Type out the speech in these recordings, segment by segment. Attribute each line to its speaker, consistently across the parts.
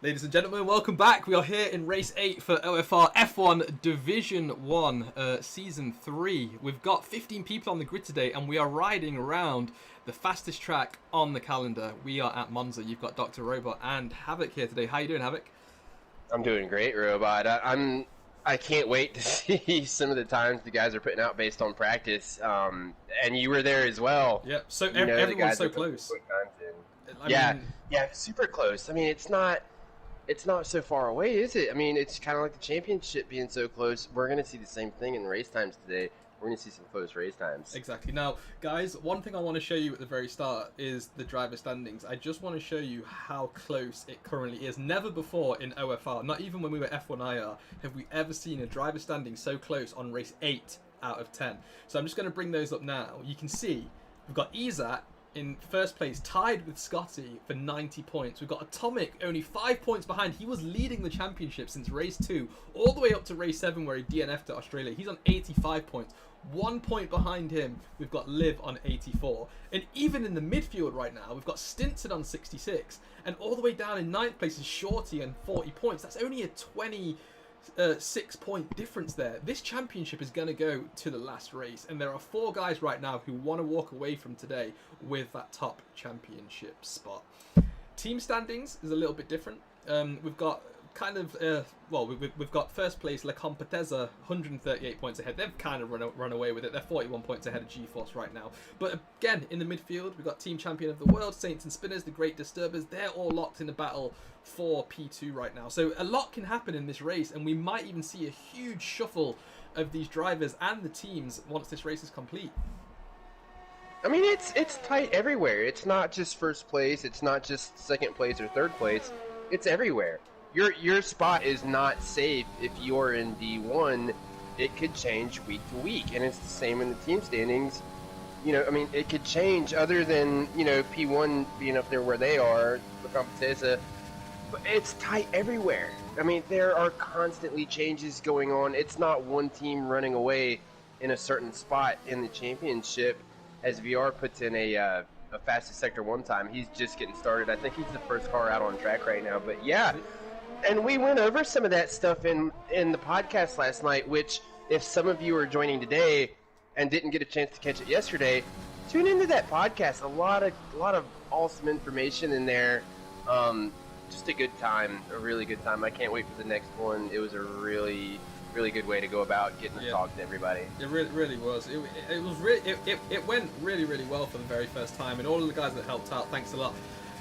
Speaker 1: Ladies and gentlemen, welcome back. We are here in race 8 for OFR F1 Division 1 Season 3. We've got 15 people on the grid today and we are riding around the fastest track on the calendar. We are at Monza. You've got Dr. Robot and Havoc here today. How you doing, Havoc?
Speaker 2: I'm doing great, Robot. I can't wait to see some of the times the guys are putting out based on practice. And you were there as well.
Speaker 1: Yeah, so everyone's so close.
Speaker 2: Yeah, super close. I mean, it's not so far away, is it? I mean, it's kind of like the championship being so close. We're going to see the same thing in race times today. We're going to see some close race times.
Speaker 1: Exactly. Now, guys, one thing I want to show you at the very start is the driver standings. I just want to show you how close it currently is. Never before in OFR, not even when we were F1IR, have we ever seen a driver standing so close on race 8 out of 10. So I'm just going to bring those up now. You can see we've got Izat in first place, tied with Scotty for 90 points. We've got Atomic only 5 points behind. He was leading the championship since race 2 all the way up to race 7 where he DNF'd to Australia. He's on 85 points. 1 point behind him, we've got Liv on 84. And even in the midfield right now, we've got Stinson on 66. And all the way down in 9th place is Shorty on 40 points. That's only a 6-point difference there. This championship is going to go to the last race, and there are 4 guys right now who want to walk away from today with that top championship spot. Team standings is a little bit different. We've got kind of we've got first place La Competeza 138 points ahead. They've kind of run away with it. They're 41 points ahead of GeForce right now. But again, in the midfield, we've got team champion of the world, Saints and Spinners, the Great Disturbers. They're all locked in a battle for P2 right now. So a lot can happen in this race, and we might even see a huge shuffle of these drivers and the teams once this race is complete.
Speaker 2: I mean, it's tight everywhere. It's not just first place. It's not just second place or third place. It's everywhere. Your spot is not safe if you're in D1. It could change week to week, and it's the same in the team standings. You know, I mean, it could change other than, you know, P1 being up there where they are, the Competeza. But it's tight everywhere. I mean, there are constantly changes going on. It's not one team running away in a certain spot in the championship. As VR puts in a fastest sector one time, he's just getting started. I think he's the first car out on track right now. But yeah. And we went over some of that stuff in the podcast last night, which if some of you are joining today and didn't get a chance to catch it yesterday, tune into that podcast. A lot of awesome information in there. Just a good time, a really good time. I can't wait for the next one. It was a really good way to go about getting to talk to everybody.
Speaker 1: It really was. It went really well for the very first time, and all of the guys that helped out, thanks a lot.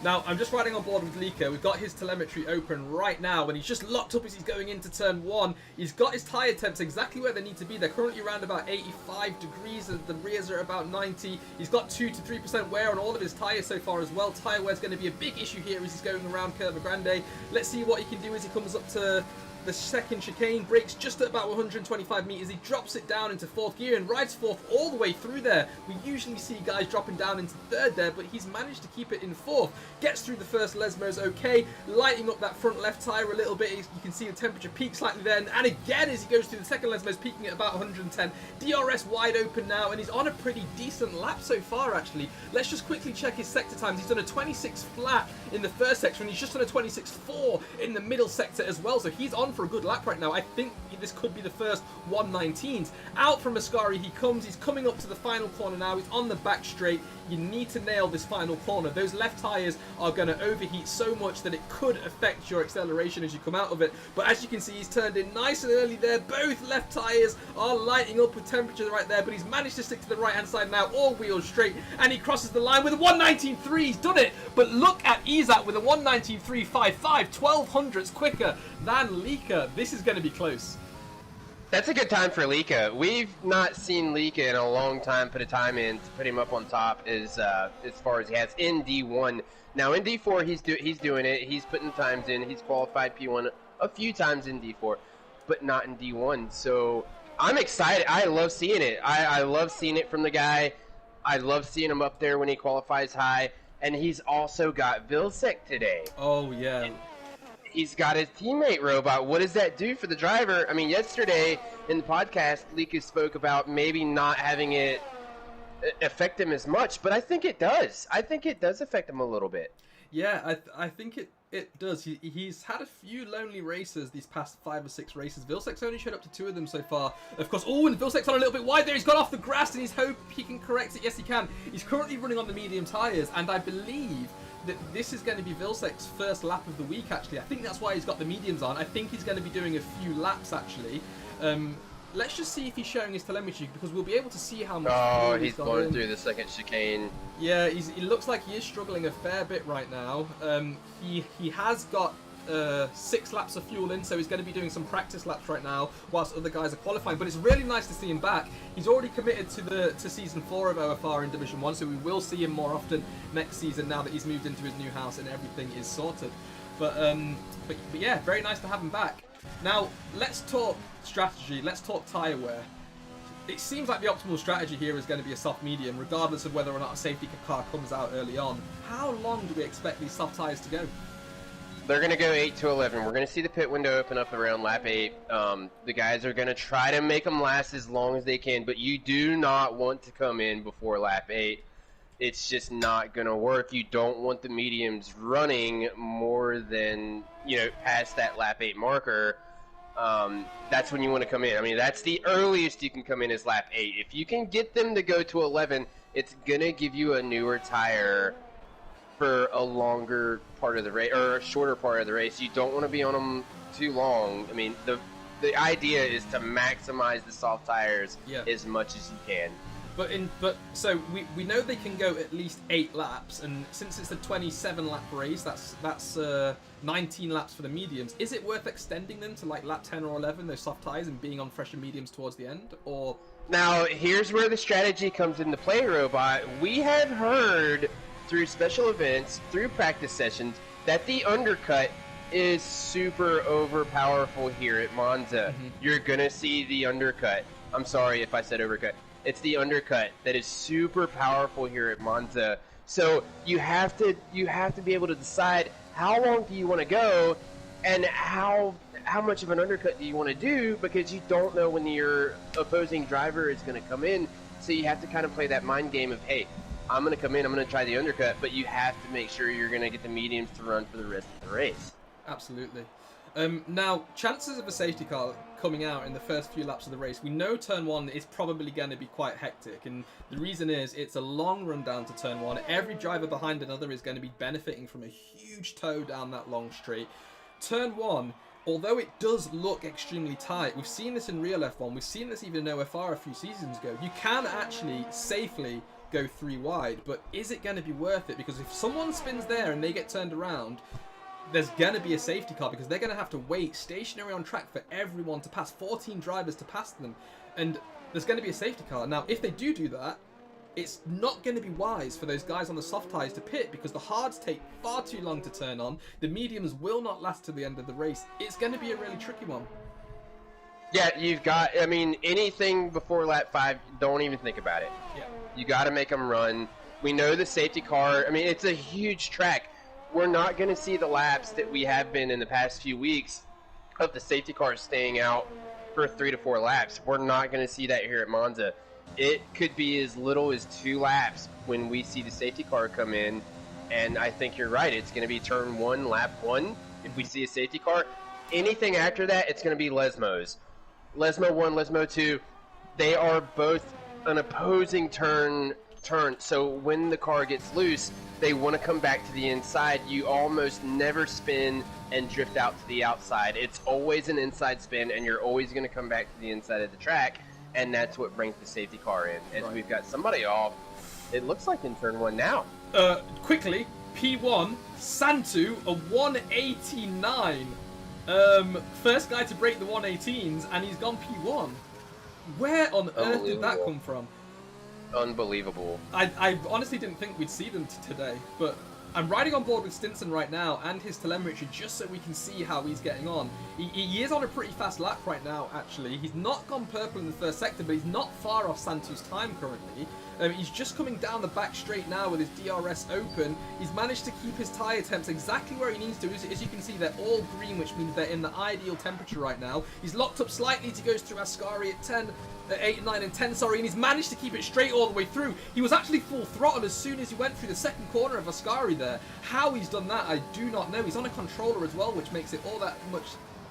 Speaker 1: Now, I'm just riding on board with Lika. We've got his telemetry open right now, and he's just locked up as he's going into turn 1. He's got his tyre temps exactly where they need to be. They're currently around about 85 degrees, and the rears are about 90. He's got 2 to 3% wear on all of his tyres so far as well. Tyre wear is going to be a big issue here as he's going around Curva Grande. Let's see what he can do as he comes up to the second chicane, brakes just at about 125 meters. He drops it down into 4th gear and rides 4th all the way through there. We usually see guys dropping down into 3rd there, but he's managed to keep it in 4th. Gets through the first Lesmos okay, lighting up that front left tyre a little bit. You can see the temperature peak slightly there, and again as he goes through the second Lesmos, peaking at about 110. DRS wide open now, and he's on a pretty decent lap so far actually. Let's just quickly check his sector times. He's done a 26 flat in the first section, and he's just done a 26.4 in the middle sector as well, so he's on for a good lap right now. I think this could be the first 119s. Out from Ascari he comes. He's coming up to the final corner now. He's on the back straight. You need to nail this final corner. Those left tyres are going to overheat so much that it could affect your acceleration as you come out of it. But as you can see, he's turned in nice and early there. Both left tyres are lighting up with temperature right there, but he's managed to stick to the right hand side now, all wheels straight, and he crosses the line with a 119.3. He's done it. But look at Izat with a 119.355, 12 hundredths quicker than Lika. This is going to be close.
Speaker 2: That's a good time for Lika. We've not seen Lika in a long time put a time in to put him up on top as far as he has in D1. Now in D4 he's doing it. He's putting times in. He's qualified P1 a few times in D4, but not in D1. So I'm excited. I love seeing it. I love seeing it from the guy. I love seeing him up there when he qualifies high. And he's also got Vilsek today.
Speaker 1: Oh yeah.
Speaker 2: He's got his teammate Robot. What does that do for the driver? I mean, yesterday in the podcast, Lika spoke about maybe not having it affect him as much, but I think it does. I think it does affect him a little bit.
Speaker 1: Yeah, I think it does. He's had a few lonely races these past 5 or 6 races. Vilsek's only showed up to 2 of them so far. Of course, and Vilsek's on a little bit wide there. He's got off the grass and he's hoping he can correct it. Yes, he can. He's currently running on the medium tyres, and I believe that this is going to be Vilsek's first lap of the week, actually. I think that's why he's got the mediums on. I think he's going to be doing a few laps, actually. Let's just see if he's showing his telemetry, because we'll be able to see how much.
Speaker 2: Oh, he's going through the second chicane.
Speaker 1: Yeah, he looks like he is struggling a fair bit right now. He has got 6 laps of fuel in, so he's going to be doing some practice laps right now whilst other guys are qualifying. But it's really nice to see him back. He's already committed to season 4 of OFR in Division 1, so we will see him more often next season now that he's moved into his new house and everything is sorted. But yeah, very nice to have him back. Now, let's talk strategy, let's talk tyre wear. It seems like the optimal strategy here is going to be a soft medium, regardless of whether or not a safety car comes out early on. How long do we expect these soft tyres to go?
Speaker 2: They're going to go 8 to 11. We're going to see the pit window open up around lap 8. The guys are going to try to make them last as long as they can, but you do not want to come in before lap 8. It's just not going to work. You don't want the mediums running more than, past that lap 8 marker. That's when you want to come in. I mean, that's the earliest you can come in is lap 8. If you can get them to go to 11, it's going to give you a newer tire for a longer part of the race, or a shorter part of the race. You don't want to be on them too long. I mean, the idea is to maximize the soft tires as much as you can.
Speaker 1: So we know they can go at least 8 laps, and since it's a 27 lap race, that's 19 laps for the mediums. Is it worth extending them to like lap 10 or 11, those soft tires, and being on fresher mediums towards the end? Or
Speaker 2: now here's where the strategy comes into play, Robot. We have heard through special events, through practice sessions, that the undercut is super overpowerful here at Monza. Mm-hmm. You're gonna see the undercut. I'm sorry if I said overcut. It's the undercut that is super powerful here at Monza. So you have to be able to decide how long do you want to go, and how much of an undercut do you want to do, because you don't know when your opposing driver is going to come in. So you have to kind of play that mind game of, hey, I'm going to come in, I'm going to try the undercut, but you have to make sure you're going to get the mediums to run for the rest of the race.
Speaker 1: Absolutely. Now, chances of a safety car coming out in the first few laps of the race, we know turn 1 is probably going to be quite hectic, and the reason is it's a long run down to turn 1. Every driver behind another is going to be benefiting from a huge tow down that long straight. Turn 1, although it does look extremely tight, we've seen this in real F1, we've seen this even in OFR a few seasons ago, you can actually safely go 3 wide, but is it going to be worth it? Because if someone spins there and they get turned around, there's going to be a safety car, because they're going to have to wait stationary on track for everyone to pass, 14 drivers to pass them, and there's going to be a safety car. Now, if they do that, it's not going to be wise for those guys on the soft tyres to pit, because the hards take far too long to turn on, the mediums will not last to the end of the race. It's going to be a really tricky one.
Speaker 2: Yeah, anything before lap 5, don't even think about it.
Speaker 1: Yeah.
Speaker 2: You got to make them run. We know the safety car, it's a huge track. We're not going to see the laps that we have been in the past few weeks of the safety cars staying out for 3 to 4 laps. We're not going to see that here at Monza. It could be as little as 2 laps when we see the safety car come in, and I think you're right. It's going to be turn 1, lap 1, if we see a safety car. Anything after that, it's going to be Lesmos. Lesmo 1, Lesmo 2, they are both an opposing turn, so when the car gets loose, they want to come back to the inside. You almost never spin and drift out to the outside. It's always an inside spin, and you're always going to come back to the inside of the track, and that's what brings the safety car in. And We've got somebody off, it looks like in turn 1 now.
Speaker 1: Quickly, P1, Santu, a 189. First guy to break the 118s, and he's gone P1. Where on earth did that come from?
Speaker 2: Unbelievable.
Speaker 1: I honestly didn't think we'd see them today, but I'm riding on board with Stinson right now and his telemetry just so we can see how he's getting on. He is on a pretty fast lap right now, actually. He's not gone purple in the first sector, but he's not far off Santu's time currently. He's just coming down the back straight now with his DRS open. He's managed to keep his tyre temps exactly where he needs to. As you can see, they're all green, which means they're in the ideal temperature right now. He's locked up slightly to go through Ascari at 8, 9 and 10, sorry, and he's managed to keep it straight all the way through. He was actually full throttle as soon as he went through the second corner of Ascari there. How he's done that, I do not know. He's on a controller as well, which makes it all that much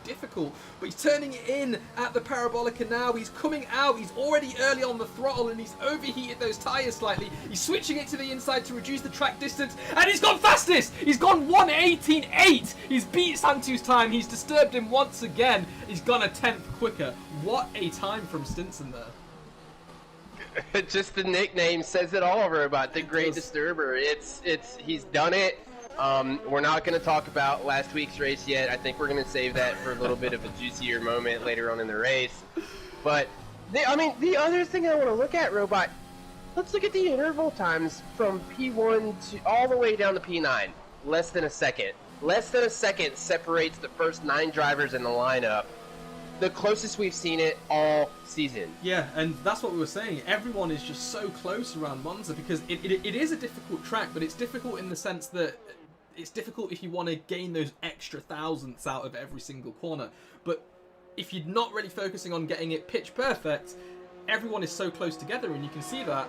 Speaker 1: difficult, but he's turning in at the Parabolica now. He's coming out, he's already early on the throttle, and he's overheated those tyres slightly. He's switching it to the inside to reduce the track distance, and he's gone fastest! He's gone 1:18.8! He's beat Santu's time, he's disturbed him once again. He's gone a 10th quicker. What a time from Stinson there.
Speaker 2: Just the nickname says it all, Robot. The Great Disturber. He's done it. We're not going to talk about last week's race yet. I think we're going to save that for a little bit of a juicier moment later on in the race. But, the other thing I want to look at, Robot, let's look at the interval times from P1 to all the way down to P9. Less than a second. Less than a second separates the first 9 drivers in the lineup. The closest we've seen it all season.
Speaker 1: Yeah, and that's what we were saying. Everyone is just so close around Monza because it is a difficult track, but it's difficult in the sense that it's difficult if you want to gain those extra thousandths out of every single corner. But if you're not really focusing on getting it pitch perfect, everyone is so close together, and you can see that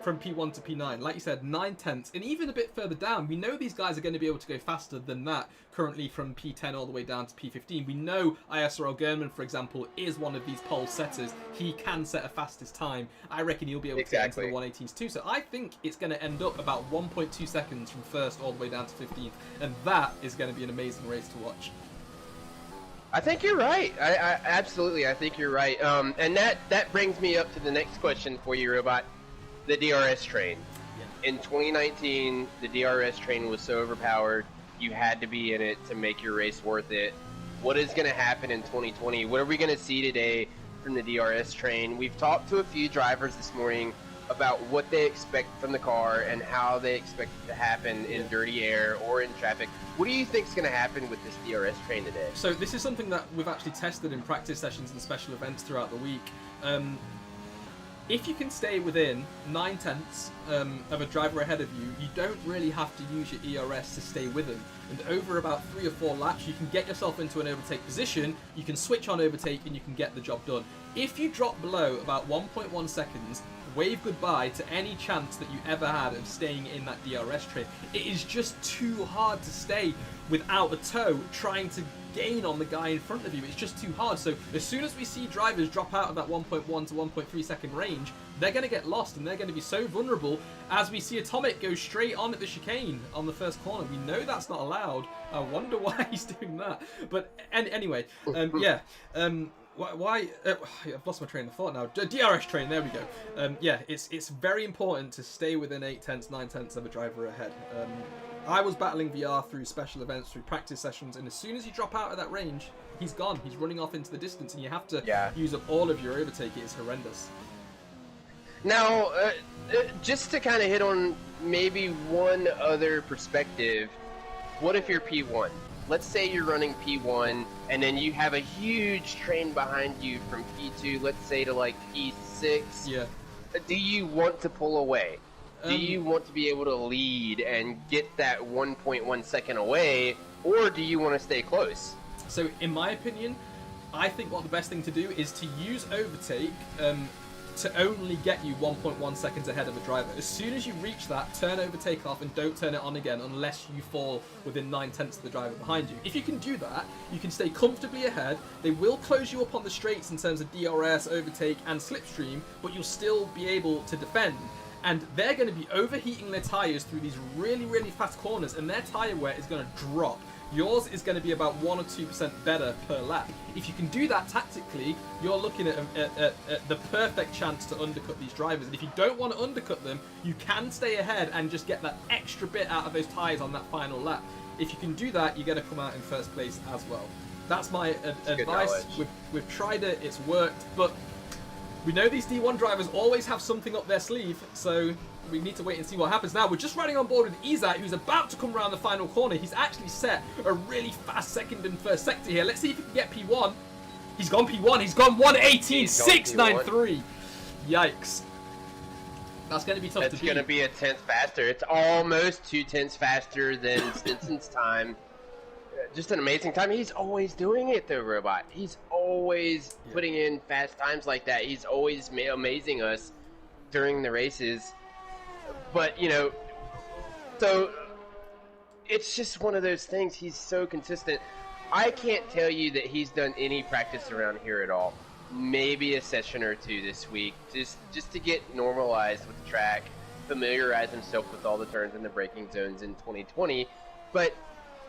Speaker 1: from P1 to P9. Like you said, 9 tenths, and even a bit further down, we know these guys are going to be able to go faster than that, currently from P10 all the way down to P15. We know ISRL Gurman, for example, is one of these pole setters. He can set a fastest time. I reckon he'll be able to get into the 118s too. So I think it's going to end up about 1.2 seconds from first all the way down to 15th, and that is going to be an amazing race to watch.
Speaker 2: I think you're right. I absolutely, I think you're right. And that brings me up to the next question for you, Robot. The DRS train. Yeah. In 2019, the DRS train was so overpowered, you had to be in it to make your race worth it. What is going to happen in 2020? What are we going to see today from the DRS train? We've talked to a few drivers this morning about what they expect from the car and how they expect it to happen in dirty air or in traffic. What do you think is going to happen with this DRS train today?
Speaker 1: So this is something that we've actually tested in practice sessions and special events throughout the week. If you can stay within 9 tenths of a driver ahead of you, you don't really have to use your ERS to stay with him. And over about 3 or 4 laps, you can get yourself into an overtake position, you can switch on overtake, and you can get the job done. If you drop below about 1.1 seconds, wave goodbye to any chance that you ever had of staying in that DRS train. It is just too hard to stay without a toe trying to gain on the guy in front of you. It's just too hard. So as soon as we see drivers drop out of that 1.1 to 1.3 second range, they're going to get lost and they're going to be so vulnerable. As we see Atomic go straight on at the chicane on the first corner, we know that's not allowed. I wonder why he's doing that. But anyway, why I've lost my train of thought now. DRS train, there we go. Yeah, it's very important to stay within 8 tenths, 9 tenths of a driver ahead. I was battling VR through special events, through practice sessions, and as soon as you drop out of that range, he's gone. He's running off into the distance, and you have to use up all of your overtake. It is horrendous.
Speaker 2: Now, just to kind of hit on maybe one other perspective, what if you're P1? Let's say you're running P1, and then you have a huge train behind you from P2, let's say to like P6.
Speaker 1: Yeah.
Speaker 2: Do you want to pull away? Do you want to be able to lead and get that 1.1 second away, or do you want to stay close?
Speaker 1: So, in my opinion, I think what the best thing to do is to use overtake to only get you 1.1 seconds ahead of a driver. As soon as you reach that, turn overtake off and don't turn it on again unless you fall within 9 tenths of the driver behind you. If you can do that, you can stay comfortably ahead. They will close you up on the straights in terms of DRS, overtake, and slipstream, but you'll still be able to defend. And they're going to be overheating their tyres through these really, really fast corners, and their tyre wear is going to drop. Yours is going to be about 1 or 2% better per lap. If you can do that tactically, you're looking at the perfect chance to undercut these drivers. And if you don't want to undercut them, you can stay ahead and just get that extra bit out of those tyres on that final lap. If you can do that, you're going to come out in first place as well. That's my advice. We've tried it, it's worked, but we know these D1 drivers always have something up their sleeve, so we need to wait and see what happens. Now, we're just riding on board with Izat, who's about to come around the final corner. He's actually set a really fast second and first sector here. Let's see if he can get P1. He's gone P1. He's gone 1:18.693. Yikes. That's going to be tough to beat.
Speaker 2: It's going to be a tenth faster. It's almost 2 tenths faster than Stinson's time. Just an amazing time. He's always doing it, though, Robot. He's always putting in fast times like that. He's always amazing us during the races. But, you know, so it's just one of those things. He's so consistent. I can't tell you that he's done any practice around here at all. Maybe a session or two this week, just to get normalized with the track, familiarize himself with all the turns and the braking zones in 2020. But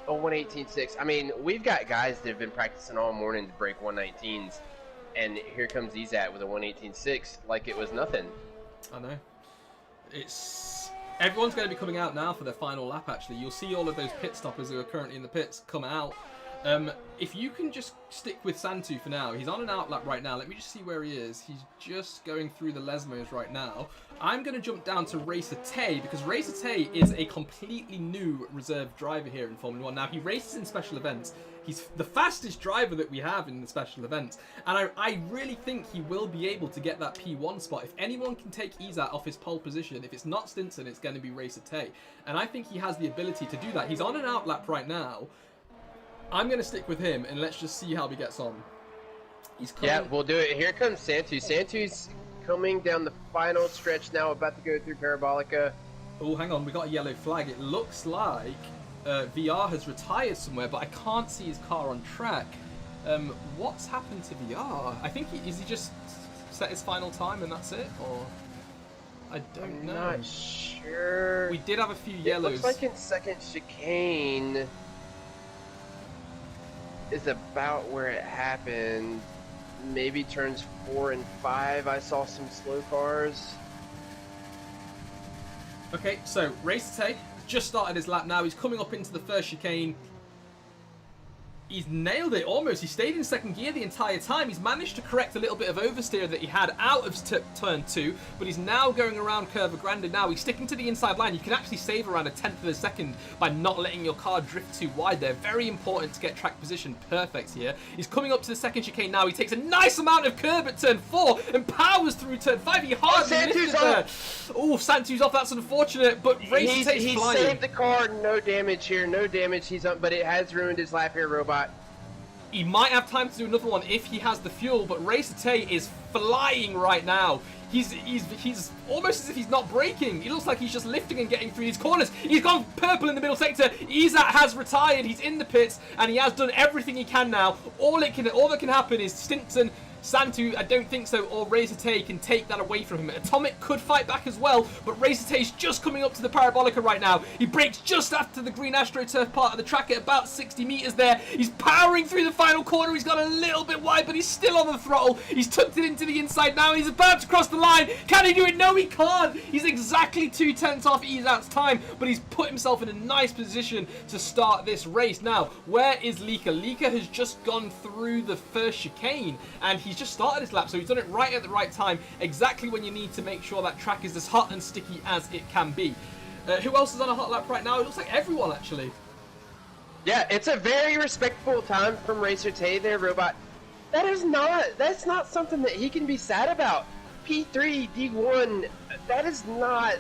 Speaker 2: a 118.6. I mean, we've got guys that have been practicing all morning to break 119s, and here comes Ezat with a 118.6 like it was nothing.
Speaker 1: I know. Everyone's going to be coming out now for their final lap, actually. You'll see all of those pit stoppers who are currently in the pits come out. If you can just stick with Santu for now, he's on an out lap right now. Let me just see where he is. He's just going through the Lesmos right now. I'm going to jump down to Racer Tay, because Racer Tay is a completely new reserve driver here in Formula 1. Now, he races in special events. He's the fastest driver that we have in the special events. And I really think he will be able to get that P1 spot. If anyone can take Ezat off his pole position, if it's not Stinson, it's going to be Racer Tay. And I think he has the ability to do that. He's on an out lap right now. I'm going to stick with him, and let's just see how he gets on. He's coming.
Speaker 2: Yeah, we'll do it. Here comes Santu. Santu's coming down the final stretch now, about to go through Parabolica.
Speaker 1: Oh, hang on. We got a yellow flag. It looks like VR has retired somewhere, but I can't see his car on track. What's happened to VR? I think is he just set his final time and that's it? Or I don't know.
Speaker 2: I'm not sure.
Speaker 1: We did have a few yellows.
Speaker 2: It looks like in second chicane is about where it happened. Maybe turns 4 and 5. I saw some slow cars.
Speaker 1: Okay, so Racer Tay just started his lap now. He's coming up into the first chicane. He's nailed it almost. He stayed in second gear the entire time. He's managed to correct a little bit of oversteer that he had out of turn 2, but he's now going around Curva Grande now. He's sticking to the inside line. You can actually save around a tenth of a second by not letting your car drift too wide there. Very important to get track position perfect here. He's coming up to the second chicane now. He takes a nice amount of curb at turn 4 and powers through turn 5. He hardly lifted there. Oh, Santu's off. That's unfortunate, but Racer Tay's flying.
Speaker 2: He saved the car. No damage here. No damage. He's up, but it has ruined his lap here, Robot.
Speaker 1: He might have time to do another one if he has the fuel, but Racer Tay is flying right now. He's almost as if he's not braking. He looks like he's just lifting and getting through these corners. He's gone purple in the middle sector. Ezat has retired. He's in the pits, and he has done everything he can now. All that can happen is Stinson, Santu, I don't think so, or Racer Tay can take that away from him. Atomic could fight back as well, but Racer Tay's just coming up to the Parabolica right now. He brakes just after the green AstroTurf part of the track at about 60 meters there. He's powering through the final corner. He's got a little bit wide, but he's still on the throttle. He's tucked it into the inside now. He's about to cross the line. Can he do it? No, he can't. He's exactly 2 tenths off Ezat's time, but he's put himself in a nice position to start this race. Now, where is Lika? Lika has just gone through the first chicane, and he's just started his lap, so he's done it right at the right time, exactly when you need to make sure that track is as hot and sticky as it can be. Who else is on a hot lap right now? It looks like everyone, actually.
Speaker 2: Yeah, it's a very respectful time from Racer Tay there, Robot. That's not something that he can be sad about. P3, D1, that is not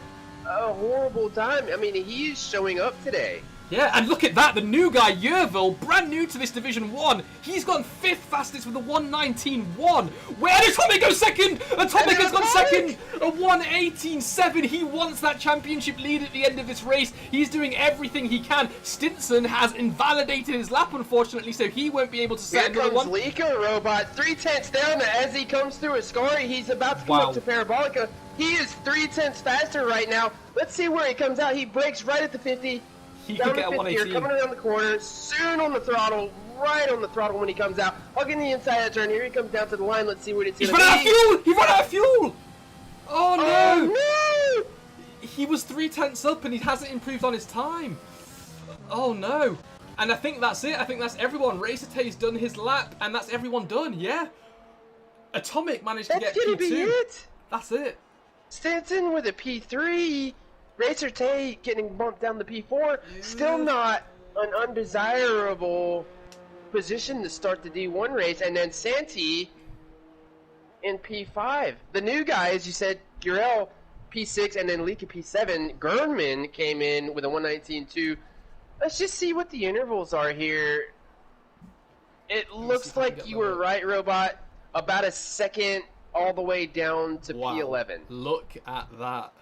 Speaker 2: a horrible time. I mean, he is showing up today.
Speaker 1: Yeah, and look at that, the new guy, Yervil, brand new to this Division 1. He's gone 5th fastest with a 1:19.1. Where did Atomic go second? Atomic has gone second, a 1:18.7. He wants that championship lead at the end of this race. He's doing everything he can. Stinson has invalidated his lap, unfortunately, so he won't be able to set another one.
Speaker 2: Here comes Lika, Robot, 3 tenths down as he comes through Ascari. He's about to come up to Parabolica. He is 3 tenths faster right now. Let's see where he comes out. He brakes right at the 50.
Speaker 1: He could get a 118.
Speaker 2: Coming around the corner, soon on the throttle, right on the throttle when he comes out. Hugging the inside of the turn. Here he comes down to the line. Let's see what it's going to be.
Speaker 1: He's run out of fuel! He ran out of fuel! Oh no!
Speaker 2: Oh
Speaker 1: no! He was 3 tenths up and he hasn't improved on his time. Oh no! And I think that's it. I think that's everyone. Racer Tay's done his lap, and that's everyone done. Yeah. Atomic managed to get P2.
Speaker 2: That's gonna be it.
Speaker 1: That's it.
Speaker 2: Stinson with a P3. Racer Tay getting bumped down to P4. Still not an undesirable position to start the D1 race. And then Santi in P5. The new guy, as you said, Gurel, P6 and then Leaka P7. Gernman came in with a 119.2. Let's just see what the intervals are here. It looks like you were right, Robot. About a second all the way down to P11.
Speaker 1: Look at that.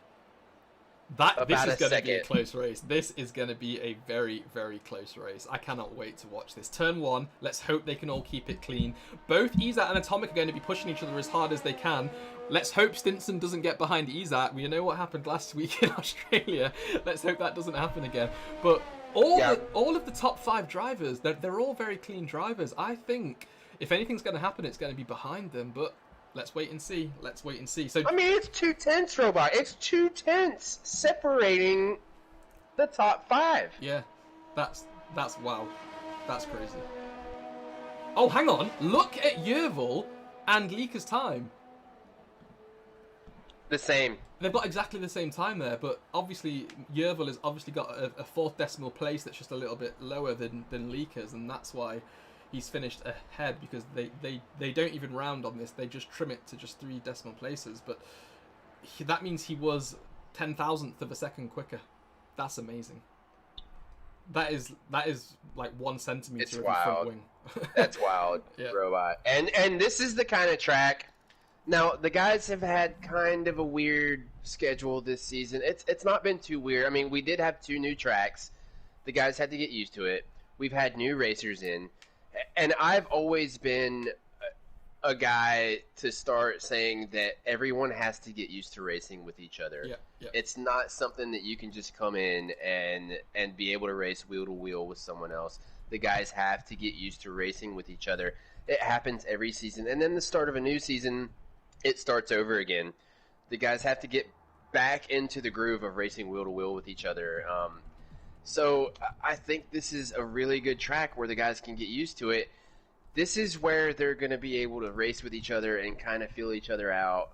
Speaker 1: This is going to be a close race. This is going to be a very, very close race. I cannot wait to watch this. Turn 1. Let's hope they can all keep it clean. Both Izat and Atomic are going to be pushing each other as hard as they can. Let's hope Stinson doesn't get behind Izat. We know what happened last week in Australia. Let's hope that doesn't happen again. But all of the top 5 drivers, they're all very clean drivers. I think if anything's going to happen, it's going to be behind them. But let's wait and see. So
Speaker 2: I mean, it's 2 tenths, Robot. It's 2 tenths separating the top 5.
Speaker 1: Yeah, that's wow. That's crazy. Oh, hang on. Look at Yervil and Leaka's time.
Speaker 2: The same.
Speaker 1: They've got exactly the same time there, but obviously Yervil has obviously got a 4th decimal place that's just a little bit lower than Leaka's, and that's why he's finished ahead, because they don't even round on this. They just trim it to just 3 decimal places. But that means he was 10,000th of a second quicker. That's amazing. That is like 1 centimeter
Speaker 2: it's
Speaker 1: of
Speaker 2: wild.
Speaker 1: your front wing.
Speaker 2: That's wild, yeah. Robot. And this is the kind of track. Now, the guys have had kind of a weird schedule this season. It's not been too weird. I mean, we did have 2 new tracks. The guys had to get used to it. We've had new racers in. And I've always been a guy to start saying that everyone has to get used to racing with each other.
Speaker 1: Yeah.
Speaker 2: It's not something that you can just come in and be able to race wheel to wheel with someone else. The guys have to get used to racing with each other. It happens every season. And then the start of a new season, it starts over again. The guys have to get back into the groove of racing wheel to wheel with each other. So I think this is a really good track where the guys can get used to it. This is where they're going to be able to race with each other and kind of feel each other out.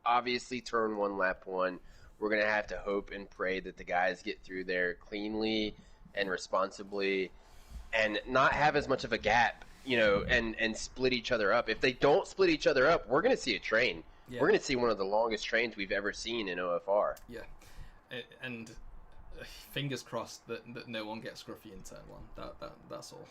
Speaker 2: Obviously, turn 1, lap 1, we're going to have to hope and pray that the guys get through there cleanly and responsibly and not have as much of a gap, and split each other up. If they don't split each other up, we're going to see a train. Yeah. We're going to see one of the longest trains we've ever seen in OFR.
Speaker 1: Yeah, and fingers crossed that no one gets scruffy in turn 1. That's all.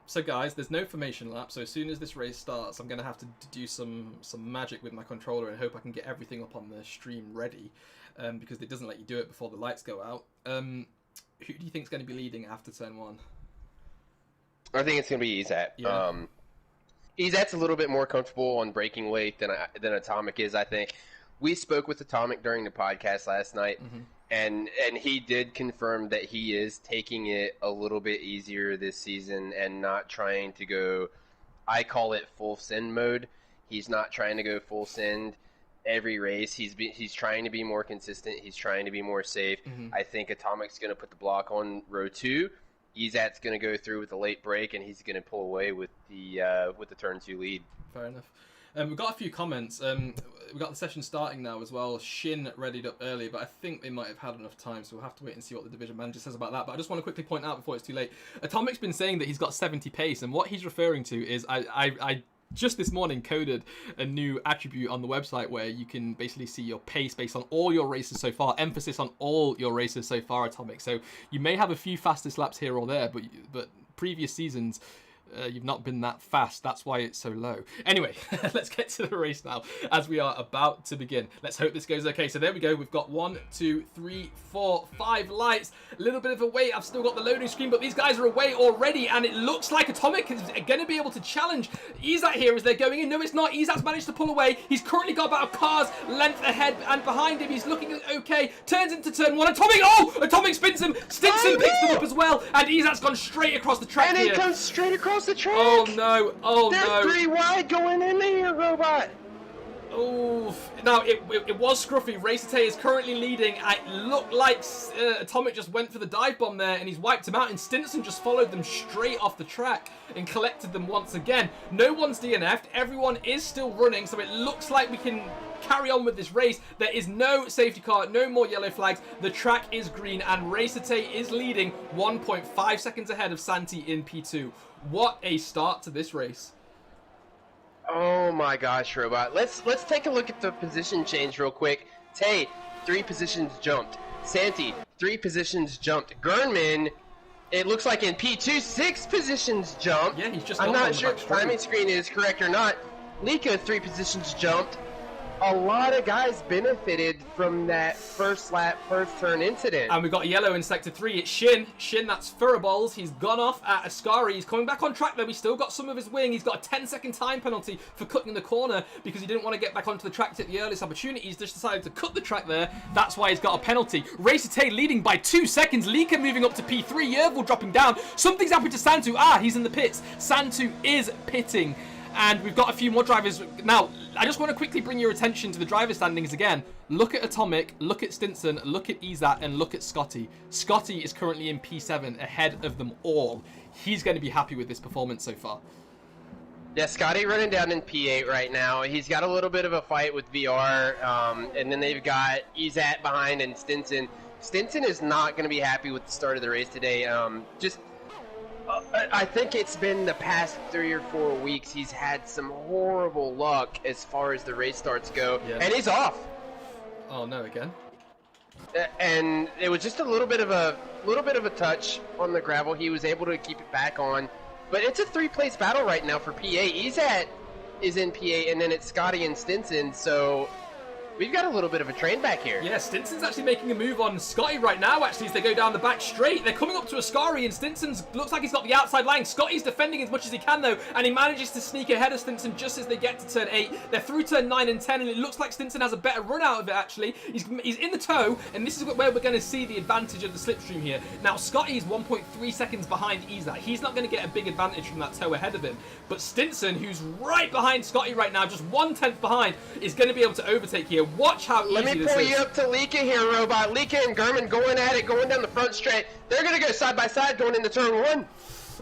Speaker 1: So guys, there's no formation lap, so as soon as this race starts, I'm going to have to do some magic with my controller and hope I can get everything up on the stream ready, because it doesn't let you do it before the lights go out. Who do you think is going to be leading after turn 1?
Speaker 2: I think it's going to be Izat. Yeah. Izat's a little bit more comfortable on braking weight than Atomic is, I think. We spoke with Atomic during the podcast last night, and he did confirm that he is taking it a little bit easier this season and not trying to go, I call it full send mode. He's not trying to go full send every race. He's trying to be more consistent. He's trying to be more safe. I think Atomic's going to put the block on row 2. Izat's going to go through with a late break, and he's going to pull away with the turn 2 lead.
Speaker 1: Fair enough. We've got a few comments. We've got the session starting now as well. Shin readied up early, but I think they might have had enough time, so we'll have to wait and see what the division manager says about that. But I just want to quickly point out before it's too late, Atomic's been saying that he's got 70 pace, and what he's referring to is I just this morning coded a new attribute on the website where you can basically see your pace based on all your races so far. Emphasis on all your races so far, Atomic. So you may have a few fastest laps here or there, but previous seasons, you've not been that fast. That's why it's so low. Anyway, let's get to the race now as we are about to begin. Let's hope this goes okay. So there we go. We've got 1, 2, 3, 4, 5 lights. A little bit of a wait. I've still got the loading screen, but these guys are away already, and it looks like Atomic is going to be able to challenge Izat here as they're going in. No, it's not. Izat's managed to pull away. He's currently got about a car's length ahead and behind him. He's looking okay. Turns into turn 1. Atomic! Oh! Atomic spins him. Stinson picks them up as well, and Izat's gone straight across the track here.
Speaker 2: And he comes straight across the track.
Speaker 1: Oh no! Oh no!
Speaker 2: They're 3 wide going in here, Robot.
Speaker 1: Oh, now it was scruffy. Racete is currently leading. It looked like Atomic just went for the dive bomb there, and he's wiped him out. And Stinson just followed them straight off the track and collected them once again. No one's DNF'd. Everyone is still running, so it looks like we can carry on with this race. There is no safety car, no more yellow flags. The track is green, and Racete is leading 1.5 seconds ahead of Santi in P2. What a start to this race.
Speaker 2: Oh my gosh, Robot. Let's take a look at the position change real quick. Tay, 3 positions jumped. Santi, 3 positions jumped. Gernman, it looks like in P2, 6 positions jumped.
Speaker 1: Yeah, he's just
Speaker 2: I'm
Speaker 1: gone on
Speaker 2: not
Speaker 1: the
Speaker 2: sure
Speaker 1: back
Speaker 2: if the timing screen is correct or not. Lika, 3 positions jumped. A lot of guys benefited from that first lap, first turn incident.
Speaker 1: And we've got yellow in sector 3. It's Shin. Shin, that's Furiballs. He's gone off at Ascari. He's coming back on track though. He's still got some of his wing. He's got a 10-second time penalty for cutting the corner because he didn't want to get back onto the track at the earliest opportunity. He's just decided to cut the track there. That's why he's got a penalty. Racer Tay leading by 2 seconds. Lika moving up to P3. Yervil dropping down. Something's happened to Santu. He's in the pits. Santu is pitting. And we've got a few more drivers. Now, I just want to quickly bring your attention to the driver standings again. Look at Atomic, look at Stinson, look at Izat, and look at Scotty. Scotty is currently in P7 ahead of them all. He's going to be happy with this performance so far.
Speaker 2: Yeah, Scotty running down in P8 right now. He's got a little bit of a fight with VR, and then they've got Izat behind and Stinson. Stinson is not going to be happy with the start of the race today. I think it's been the past 3 or 4 weeks he's had some horrible luck as far as the race starts go, and he's off.
Speaker 1: Oh no, again.
Speaker 2: And it was just a little bit of a touch on the gravel. He was able to keep it back on, but it's a 3-place battle right now for P8. Izat is in P8, and then it's Scotty and Stinson. So we've got a little bit of a train back here.
Speaker 1: Yeah, Stinson's actually making a move on Scotty right now, actually, as they go down the back straight. They're coming up to Ascari, and Stinson's looks like he's got the outside line. Scotty's defending as much as he can, though, and he manages to sneak ahead of Stinson just as they get to turn 8. They're through turn 9 and 10, and it looks like Stinson has a better run out of it, actually. He's in the toe, and this is where we're going to see the advantage of the slipstream here. Now, Scotty's 1.3 seconds behind Izat. He's not going to get a big advantage from that toe ahead of him, but Stinson, who's right behind Scotty right now, just 1/10 behind, is going to be able to overtake here. Watch how easy
Speaker 2: Let me pull you up to Lika here, Robot. Lika and Gurman going at it, going down the front straight. They're going to go side by side going into turn 1.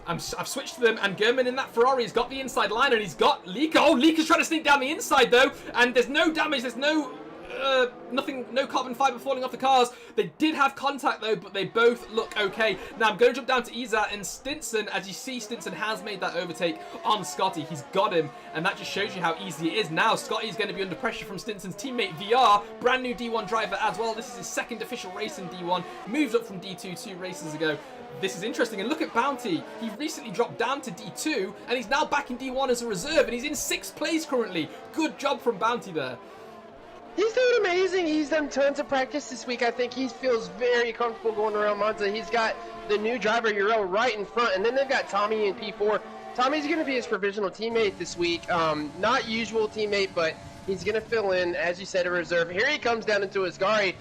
Speaker 1: I've switched to them, and Gurman in that Ferrari has got the inside line, and he's got Lika. Oh, Lika's trying to sneak down the inside, though, and there's no damage. There's no no carbon fiber falling off the cars. They did have contact though, but they both look okay. Now I'm going to jump down to Izat and Stinson. As you see, Stinson has made that overtake on Scotty. He's got him, and that just shows you how easy it is. Now Scotty's going to be under pressure from Stinson's teammate VR, brand new D1 driver as well. This is his second official race in D1. Moved up from D2 2 races ago. This is interesting, and look at Bounty. He recently dropped down to D2, and he's now back in D1 as a reserve, and he's in 6th place currently. Good job from Bounty there.
Speaker 2: He's doing amazing. He's done tons of practice this week. I think he feels very comfortable going around Monza. He's got the new driver, Urel, right in front, and then they've got Tommy in P4. Tommy's going to be his provisional teammate this week. Not usual teammate, but he's going to fill in, as you said, a reserve. Here he comes down into Ascari.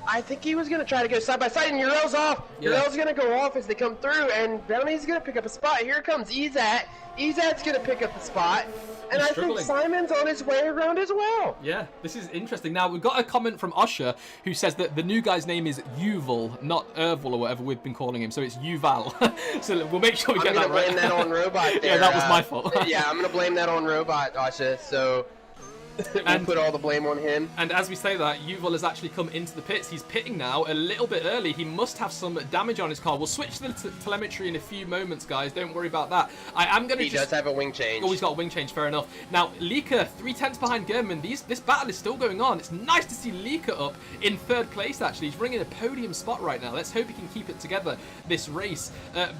Speaker 2: I think he was going to try to go side by side, and Urel's off. Yeah. Urel's going to go off as they come through, and Bounty's going to pick up a spot. Here comes Izat. Izat's going to pick up the spot. And I think Simon's on his way around as well.
Speaker 1: Yeah, this is interesting. Now, we've got a comment from Usher who says that the new guy's name is Yuval, not Erval or whatever we've been calling him. So it's Yuval. So we'll make sure we get that right.
Speaker 2: I'm going to blame that on Robot there.
Speaker 1: Yeah, that was my fault.
Speaker 2: Yeah, I'm going to blame that on Robot, Usher. So we'll put all the blame on him.
Speaker 1: And as we say that, Yuval has actually come into the pits. He's pitting now a little bit early. He must have some damage on his car. We'll switch to the telemetry in a few moments, guys. Don't worry about that. I am going to
Speaker 2: He does have a wing change.
Speaker 1: Oh, he's got a wing change. Fair enough. Now, Lika, 3/10 behind German. This battle is still going on. It's nice to see Lika up in 3rd place, actually. He's ringing a podium spot right now. Let's hope he can keep it together this race.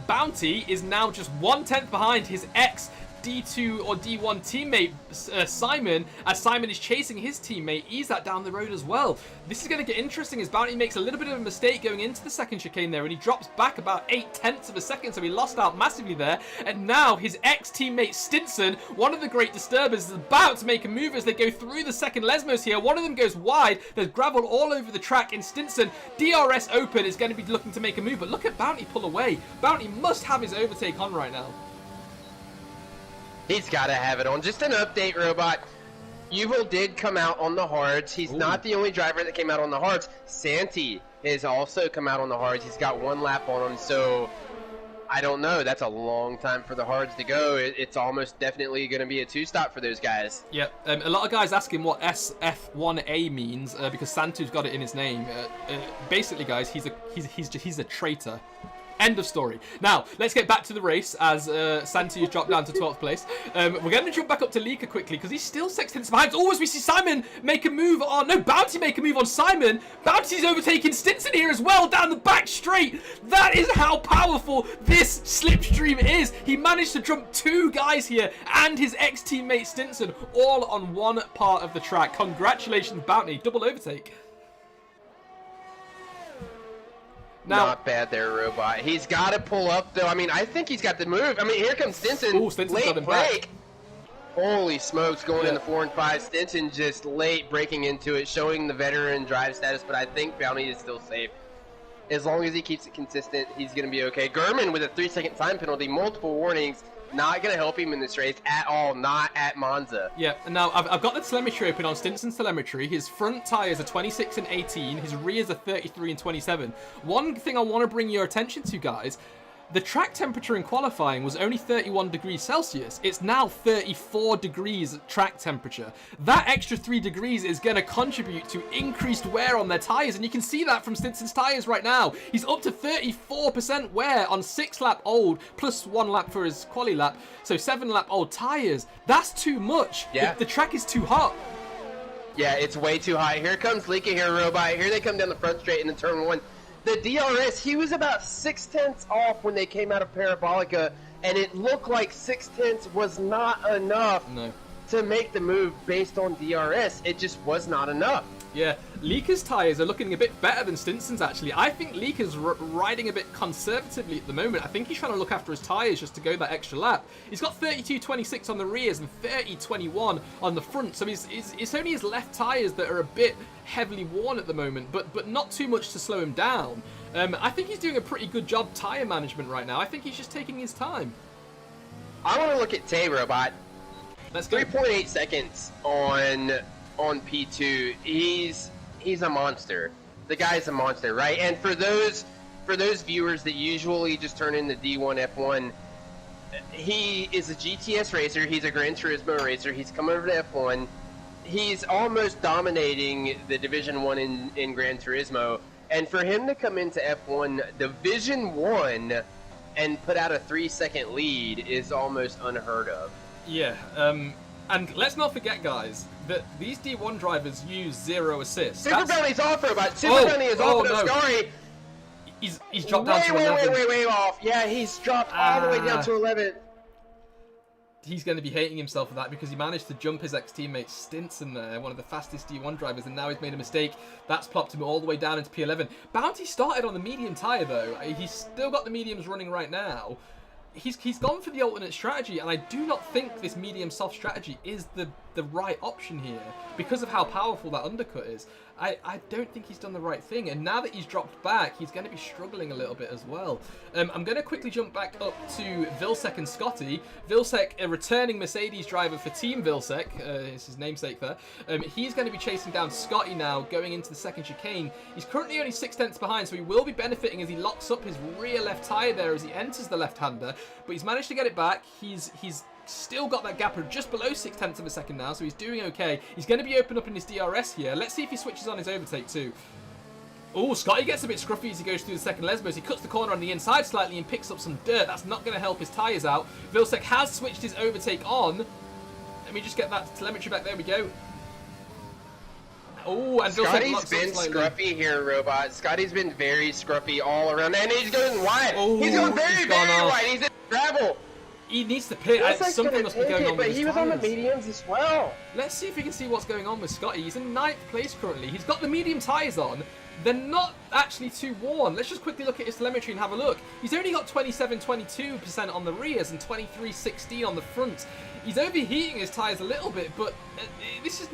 Speaker 1: Bounty is now just 1/10 behind his ex D2 or D1 teammate Simon, as Simon is chasing his teammate Izat down the road as well. This is going to get interesting as Bounty makes a little bit of a mistake going into the second chicane there, and he drops back about 0.8 of a second, so he lost out massively there. And now his ex-teammate Stinson, one of the great disturbers, is about to make a move as they go through the second Lesmos here. One of them goes wide. There's gravel all over the track, and Stinson, DRS open, is going to be looking to make a move, but look at Bounty pull away. Bounty must have his overtake on right now.
Speaker 2: He's got to have it on. Just an update, Robot. Yuval did come out on the hards. He's not the only driver that came out on the hards. Santi has also come out on the hards. He's got 1 lap on him, so I don't know. That's a long time for the hards to go. It's almost definitely going to be a 2-stop for those guys.
Speaker 1: Yeah, a lot of guys asking what SF1A means because Santu's got it in his name. Basically, guys, he's a traitor. End of story. Now, let's get back to the race as Santi has dropped down to 12th place. We're going to jump back up to Lika quickly because he's still 6 tenths behind. Oh, as we see Simon make a move on... No, Bounty make a move on Simon. Bounty's overtaking Stinson here as well down the back straight. That is how powerful this slipstream is. He managed to jump 2 guys here and his ex-teammate Stinson all on one part of the track. Congratulations, Bounty. Double overtake. Now,
Speaker 2: not bad there, Robot. He's got to pull up, though. I mean, I think he's got the move. I mean, here comes Stinson.
Speaker 1: Ooh, Stinson's got him back.
Speaker 2: Holy smokes, going into 4 and 5. Stinson just late breaking into it, showing the veteran drive status, but I think Bounty is still safe. As long as he keeps it consistent, he's going to be okay. Gurman with a 3-second time penalty, multiple warnings. Not going to help him in this race at all, not at Monza.
Speaker 1: Yeah, and now I've got the telemetry open on Stinson's telemetry. His front tyres are 26 and 18. His rears are 33 and 27. One thing I want to bring your attention to, guys, the track temperature in qualifying was only 31 degrees Celsius. It's now 34 degrees track temperature. That extra 3 degrees is going to contribute to increased wear on their tyres, and you can see that from Stinson's tyres right now. He's up to 34% wear on 6 lap old, plus 1 lap for his quali lap, so 7 lap old tyres. That's too much.
Speaker 2: Yeah.
Speaker 1: The track is too hot.
Speaker 2: Yeah, it's way too high. Here comes Lika here, Robot. Here they come down the front straight into turn 1. The DRS, he was about 6 tenths off when they came out of Parabolica, and it looked like 6 tenths was not enough to make the move based on DRS. It just was not enough.
Speaker 1: Yeah, Lika's tyres are looking a bit better than Stinson's, actually. I think Lika's riding a bit conservatively at the moment. I think he's trying to look after his tyres just to go that extra lap. He's got 32.26 on the rears and 30.21 on the front, so it's only his left tyres that are a bit heavily worn at the moment, but not too much to slow him down. I think he's doing a pretty good job tyre management right now. I think he's just taking his time.
Speaker 2: I want to look at Tay, Robot.
Speaker 1: Let's go.
Speaker 2: 3.8 seconds on P2. He's a monster. The guy's a monster, right? And for those viewers that usually just turn in the D1 F1, he is a GTS racer. He's a Gran Turismo racer. He's come over to F1. He's almost dominating the Division 1 in Gran Turismo. And for him to come into F1 Division 1 and put out a 3-second lead is almost unheard of.
Speaker 1: Yeah, and let's not forget, guys, that these D1 drivers use 0 assists.
Speaker 2: Super Bounty's off, Robot. Super Bounty is off for Scotty.
Speaker 1: He's dropped down to 11.
Speaker 2: Way off. Yeah, he's dropped all the way down to 11.
Speaker 1: He's going to be hating himself for that because he managed to jump his ex-teammate Stinson there, one of the fastest D1 drivers, and now he's made a mistake. That's plopped him all the way down into P11. Bounty started on the medium tyre, though. He's still got the mediums running right now. He's gone for the alternate strategy, and I do not think this medium soft strategy is the right option here because of how powerful that undercut is. I don't think he's done the right thing, and now that he's dropped back, he's going to be struggling a little bit as well. I'm going to quickly jump back up to Vilsek and Scotty. Vilsek, a returning Mercedes driver for Team Vilsek, is his namesake there. He's going to be chasing down Scotty now, going into the second chicane. He's currently only 6 tenths behind, so he will be benefiting as he locks up his rear left tyre there as he enters the left-hander, but he's managed to get it back. He's still got that gap of just below 6 tenths of a second now, so he's doing okay. He's going to be open up in his DRS here. Let's see if he switches on his overtake too. Oh, Scotty gets a bit scruffy as he goes through the second Lesbos. He cuts the corner on the inside slightly and picks up some dirt. That's not going to help his tyres out. Vilsek has switched his overtake on. Let me just get that telemetry back. There we go. Oh, and
Speaker 2: Scotty's been scruffy here, Robot. Scotty's been very scruffy all around. And he's going wide.
Speaker 1: Oh,
Speaker 2: he's going very wide. He's in gravel.
Speaker 1: He needs to pit. Something must be going on with his
Speaker 2: But he was on the mediums as well.
Speaker 1: Let's see if we can see what's going on with Scotty. He's in 9th place currently. He's got the medium tyres on. They're not actually too worn. Let's just quickly look at his telemetry and have a look. He's only got 22% on the rears and 23.16 on the front. He's overheating his tyres a little bit, but this is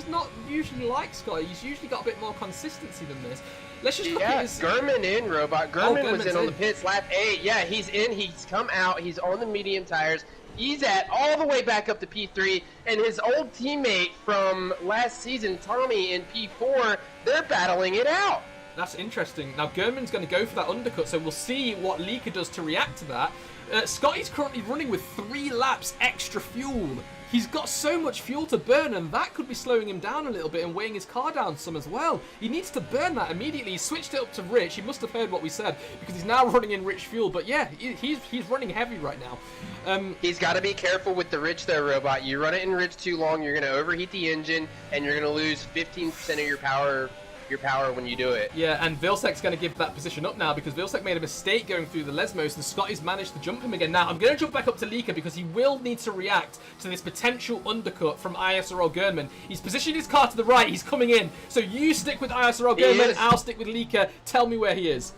Speaker 1: not usually like Scotty. He's usually got a bit more consistency than this. Let's just look at his...
Speaker 2: Gurman in, Robot. Gurman was in on the pits, lap 8. Yeah, he's in. He's come out. He's on the medium tires. He's at all the way back up to P3. And his old teammate from last season, Tommy, in P4, they're battling it out.
Speaker 1: That's interesting. Now, Gurman's going to go for that undercut, so we'll see what Lika does to react to that. Scotty's currently running with 3 laps extra fuel. He's got so much fuel to burn, and that could be slowing him down a little bit and weighing his car down some as well. He needs to burn that immediately. He switched it up to rich. He must have heard what we said, because he's now running in rich fuel. But yeah, he's running heavy right now.
Speaker 2: He's got to be careful with the rich though, Robot. You run it in rich too long, you're going to overheat the engine, and you're going to lose 15% of your power when you do it.
Speaker 1: Yeah, and Vilsek's going to give that position up now, because Vilsek made a mistake going through the Lesmos, and Scotty's managed to jump him again. Now, I'm going to jump back up to Lika, because he will need to react to this potential undercut from ISRL Gernman. He's positioned his car to the right. He's coming in. So you stick with ISRL Gernman. I'll stick with Lika. Tell me where he is.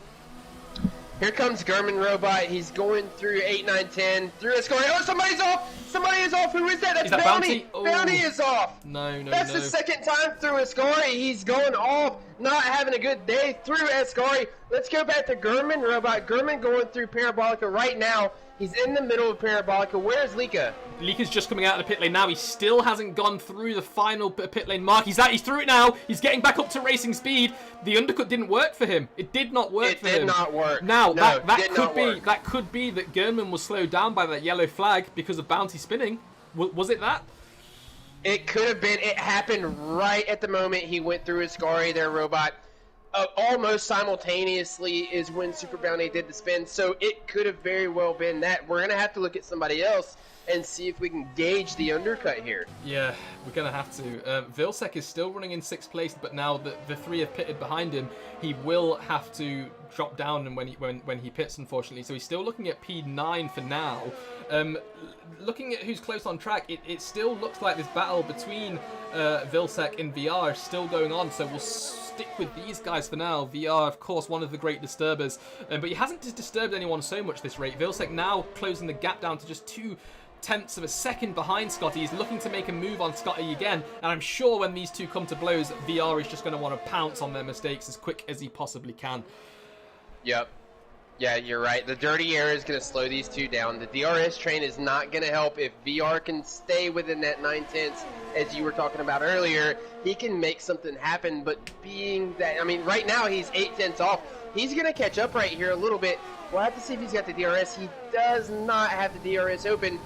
Speaker 2: Here comes Gurman Robot. He's going through 8, 9, 10. Through a scoring. Oh, somebody's off! Somebody is off. Who is that? That's
Speaker 1: that
Speaker 2: Bounty.
Speaker 1: Oh.
Speaker 2: Bounty is off.
Speaker 1: No.
Speaker 2: That's the second time through Ascari. He's going off. Not having a good day through Ascari. Let's go back to Gurman Robot. Gurman going through Parabolica right now. He's in the middle of Parabolica. Where's Lika?
Speaker 1: Lika's just coming out of the pit lane now. He still hasn't gone through the final pit lane mark. He's through it now. He's getting back up to racing speed. The undercut didn't work for him. It did not work for him.
Speaker 2: It did not work.
Speaker 1: Now,
Speaker 2: no,
Speaker 1: that could be that Gernman was slowed down by that yellow flag because of Bounty spinning. Was it that?
Speaker 2: It could have been. It happened right at the moment he went through his Scary there, Robot. Almost simultaneously is when Super Bounty did the spin, so it could have very well been that. We're going to have to look at somebody else and see if we can gauge the undercut here.
Speaker 1: Yeah, we're going to have to. Vilsek is still running in 6th place, but now the 3 have pitted behind him. He will have to drop down when he pits, unfortunately. So he's still looking at P9 for now. Looking at who's close on track, it still looks like this battle between Vilsek and VR is still going on, so we'll stick with these guys for now. VR, of course, one of the great disturbers, but he hasn't disturbed anyone so much this rate. Vilsek now closing the gap down to just 0.2 of a second behind Scotty. He's looking to make a move on Scotty again, and I'm sure when these two come to blows, VR is just going to want to pounce on their mistakes as quick as he possibly can.
Speaker 2: Yep. Yeah, you're right. The dirty air is going to slow these two down. The DRS train is not going to help. If VR can stay within that 9/10, as you were talking about earlier, he can make something happen. But being that, I mean, right now he's 8/10 off. He's going to catch up right here a little bit. We'll have to see if he's got the DRS. He does not have the DRS open.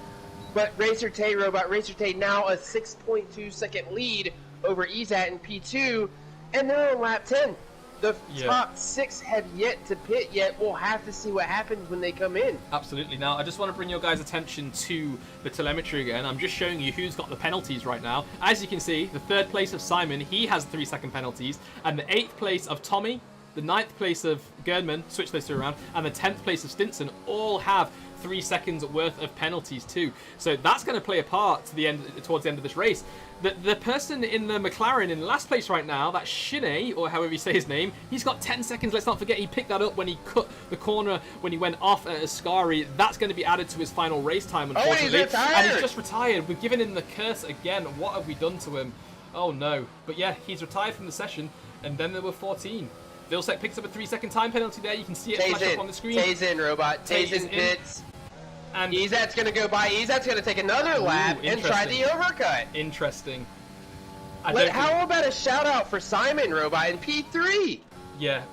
Speaker 2: But Racer Tay, Robot Racer Tay, now a 6.2 second lead over Ezat in P2, and they're on lap 10. The top 6 have yet to pit yet. We'll have to see what happens when they come in.
Speaker 1: Absolutely. Now, I just want to bring your guys' attention to the telemetry again. I'm just showing you who's got the penalties right now. As you can see, the 3rd place of Simon, he has 3-second penalties, and the 8th place of Tommy, the 9th place of Gernman, switch those two around, and the 10th place of Stinson all have 3 seconds worth of penalties too. So that's going to play a part to the end, towards the end of this race. The person in the McLaren in last place right now, that's Shine, or however you say his name, he's got 10 seconds. Let's not forget he picked that up when he cut the corner when he went off at Ascari. That's going to be added to his final race time, unfortunately.
Speaker 2: Oh, he's retired.
Speaker 1: And he's just retired. We've given him the curse again. What have we done to him? Oh no. But yeah, he's retired from the session, and then there were 14. Vilsek picks up a 3-second time penalty there. You can see it flash up on the screen.
Speaker 2: Tay's in, Robot. Tay's in pits. And Ezat's going to go by. Ezat's going to take another lap and try the overcut.
Speaker 1: Interesting.
Speaker 2: How about a shout-out for Simon, Robot, in P3?
Speaker 1: Yeah,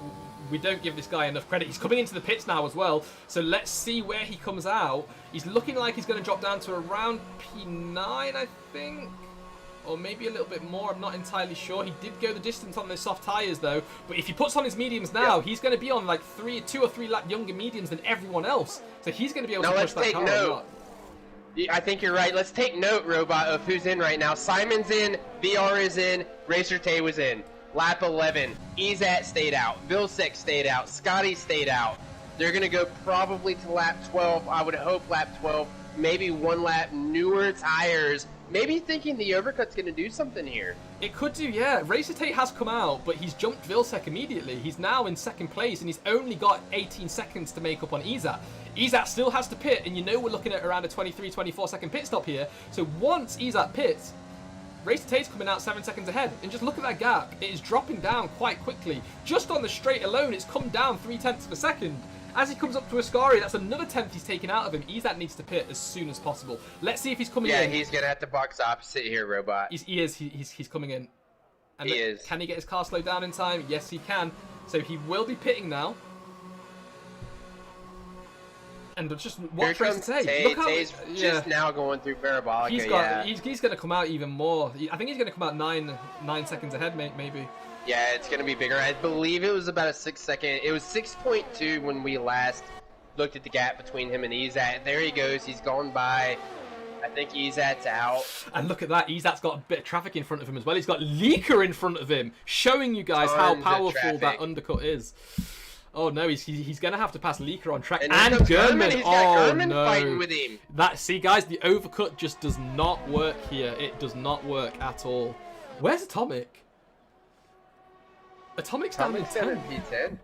Speaker 1: we don't give this guy enough credit. He's coming into the pits now as well, so let's see where he comes out. He's looking like he's going to drop down to around P9, I think. Or maybe a little bit more, I'm not entirely sure. He did go the distance on those soft tyres though, but if he puts on his mediums now, he's going to be on like 2 or 3 lap younger mediums than everyone else. So he's going to be able to push that car a lot.
Speaker 2: I think you're right. Let's take note, Robot, of who's in right now. Simon's in, VR is in, Racer Tay was in. Lap 11, Ezat stayed out, Vilsek stayed out, Scotty stayed out. They're going to go probably to lap 12, I would hope lap 12, maybe 1 lap newer tires. Maybe thinking the overcut's going to do something here.
Speaker 1: It could do, yeah. Racer Tate has come out, but he's jumped Vilsek immediately. He's now in 2nd place, and he's only got 18 seconds to make up on Ezat. Ezat still has to pit, and you know we're looking at around a 23, 24 second pit stop here. So once Ezat pits, Racer Tate's coming out 7 seconds ahead. And just look at that gap. It is dropping down quite quickly. Just on the straight alone, it's come down 0.3 of a second. As he comes up to Ascari, that's another 10th he's taken out of him. Ezat needs to pit as soon as possible. Let's see if he's coming in.
Speaker 2: Yeah, he's going to have to box opposite here, Robot.
Speaker 1: He is. He's coming in. And
Speaker 2: he is.
Speaker 1: Can he get his car slowed down in time? Yes, he can. So he will be pitting now. And just
Speaker 2: Here
Speaker 1: watch Race
Speaker 2: comes
Speaker 1: Tay.
Speaker 2: Tay.
Speaker 1: Look how
Speaker 2: Tay's just now going through Parabolica.
Speaker 1: he's going to come out even more. I think he's going to come out 9 seconds ahead, maybe.
Speaker 2: Yeah, it's going to be bigger. I believe it was about a 6 second. It was 6.2 when we last looked at the gap between him and Izat. There he goes. He's gone by. I think Izat's out.
Speaker 1: And look at that. Izat's got a bit of traffic in front of him as well. He's got Leaker in front of him, showing you guys how powerful that undercut is. Oh no, he's going to have to pass Leaker on track. And German.
Speaker 2: He's got German fighting with him.
Speaker 1: See, guys, the overcut just does not work here. It does not work at all. Where's Atomic? Atomic's down in 10.
Speaker 2: P10.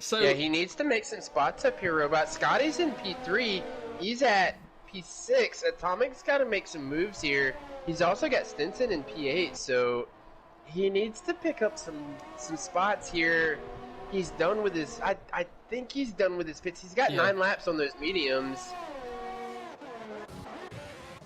Speaker 1: So
Speaker 2: yeah, he needs to make some spots up here, Robot. Scotty's in P3. He's at P6. Atomic's got to make some moves here. He's also got Stinson in P8, so he needs to pick up some spots here. He's done with his... I think he's done with his pits. He's got 9 laps on those mediums.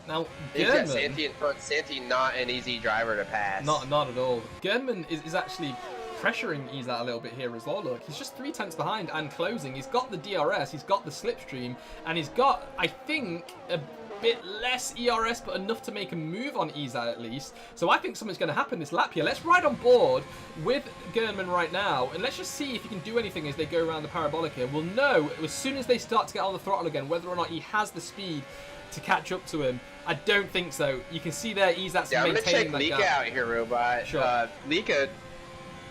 Speaker 1: Now,
Speaker 2: he's got Santi in front. Santi not an easy driver to pass.
Speaker 1: Not at all. Gernman is actually pressuring Izat a little bit here as well. Look, he's just 3 tenths behind and closing. He's got the DRS, he's got the slipstream, and he's got, I think, a bit less ERS, but enough to make a move on Izat at least. So I think something's going to happen this lap here. Let's ride on board with Gernman right now, and let's just see if he can do anything as they go around the parabolic here. We'll know as soon as they start to get on the throttle again whether or not he has the speed to catch up to him. I don't think so. You can see there Izat's maintaining that gap.
Speaker 2: I'm going to check Lika out here, Robot.
Speaker 1: Sure.
Speaker 2: Lika,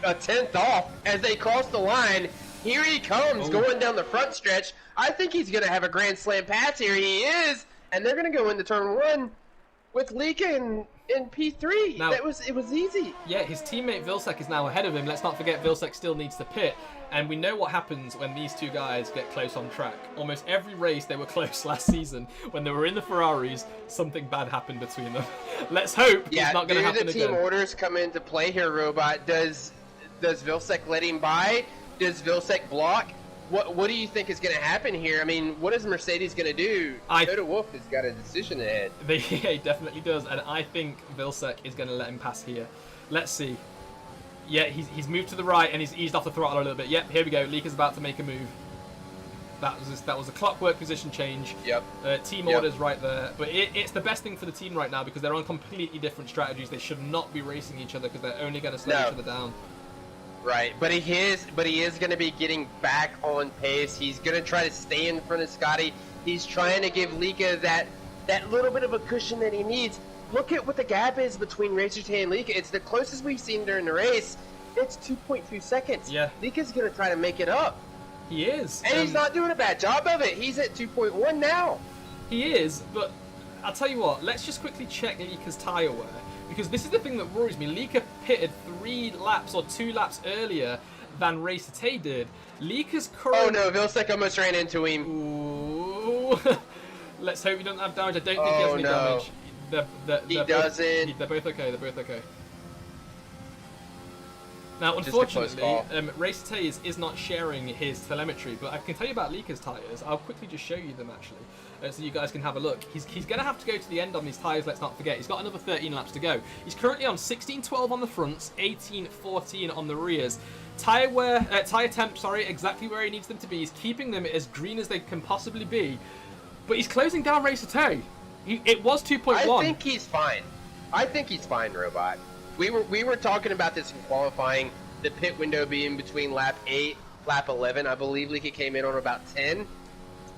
Speaker 2: a 10th off as they cross the line. Here he comes, going down the front stretch. I think he's going to have a Grand Slam pass here. He is. And they're going to go into turn 1 with Lika in P3.
Speaker 1: Now,
Speaker 2: it was easy.
Speaker 1: Yeah, his teammate Vilsek is now ahead of him. Let's not forget Vilsek still needs to pit. And we know what happens when these two guys get close on track. Almost every race they were close last season. When they were in the Ferraris, something bad happened between them. Let's hope it's not going to happen again.
Speaker 2: Do the team orders come into play here, Robot? Does Vilsek let him by? Does Vilsek block? What do you think is going to happen here? I mean, what is Mercedes going to do? Toto Wolff has got a decision ahead.
Speaker 1: Yeah, he definitely does. And I think Vilsek is going to let him pass here. Let's see. Yeah, he's moved to the right and he's eased off the throttle a little bit. Yep, here we go. Lika's about to make a move. That was a clockwork position change.
Speaker 2: Yep.
Speaker 1: Team orders right there. But it's the best thing for the team right now because they're on completely different strategies. They should not be racing each other because they're only going to slow each other down.
Speaker 2: Right, but he is going to be getting back on pace. He's going to try to stay in front of Scotty. He's trying to give Lika that little bit of a cushion that he needs. Look at what the gap is between Racer Tay and Lika. It's the closest we've seen during the race. It's 2.2 seconds.
Speaker 1: Yeah.
Speaker 2: Lika's going to try to make it up.
Speaker 1: He is.
Speaker 2: And he's not doing a bad job of it. He's at 2.1 now.
Speaker 1: He is, but I'll tell you what. Let's just quickly check Lika's tyre wear. Because this is the thing that worries me. Lika pitted 3 laps or 2 laps earlier than Racer Tay did. Lika's current...
Speaker 2: Oh no, Vilsek almost ran into him.
Speaker 1: Ooh. Let's hope he doesn't have damage. I don't think he has any damage.
Speaker 2: He doesn't.
Speaker 1: They're both okay. Now, unfortunately, Racer Tay is not sharing his telemetry, but I can tell you about Lika's tyres. I'll quickly just show you them, actually, so you guys can have a look. He's going to have to go to the end on these tyres, let's not forget. He's got another 13 laps to go. He's currently on 16.12 on the fronts, 18.14 on the rears. Tyre temp, exactly where he needs them to be. He's keeping them as green as they can possibly be, but he's closing down Racer Tay. It was 2.1.
Speaker 2: I think he's fine. Robot. We were talking about this in qualifying, the pit window being between lap 8, lap 11. I believe Lika came in on about 10.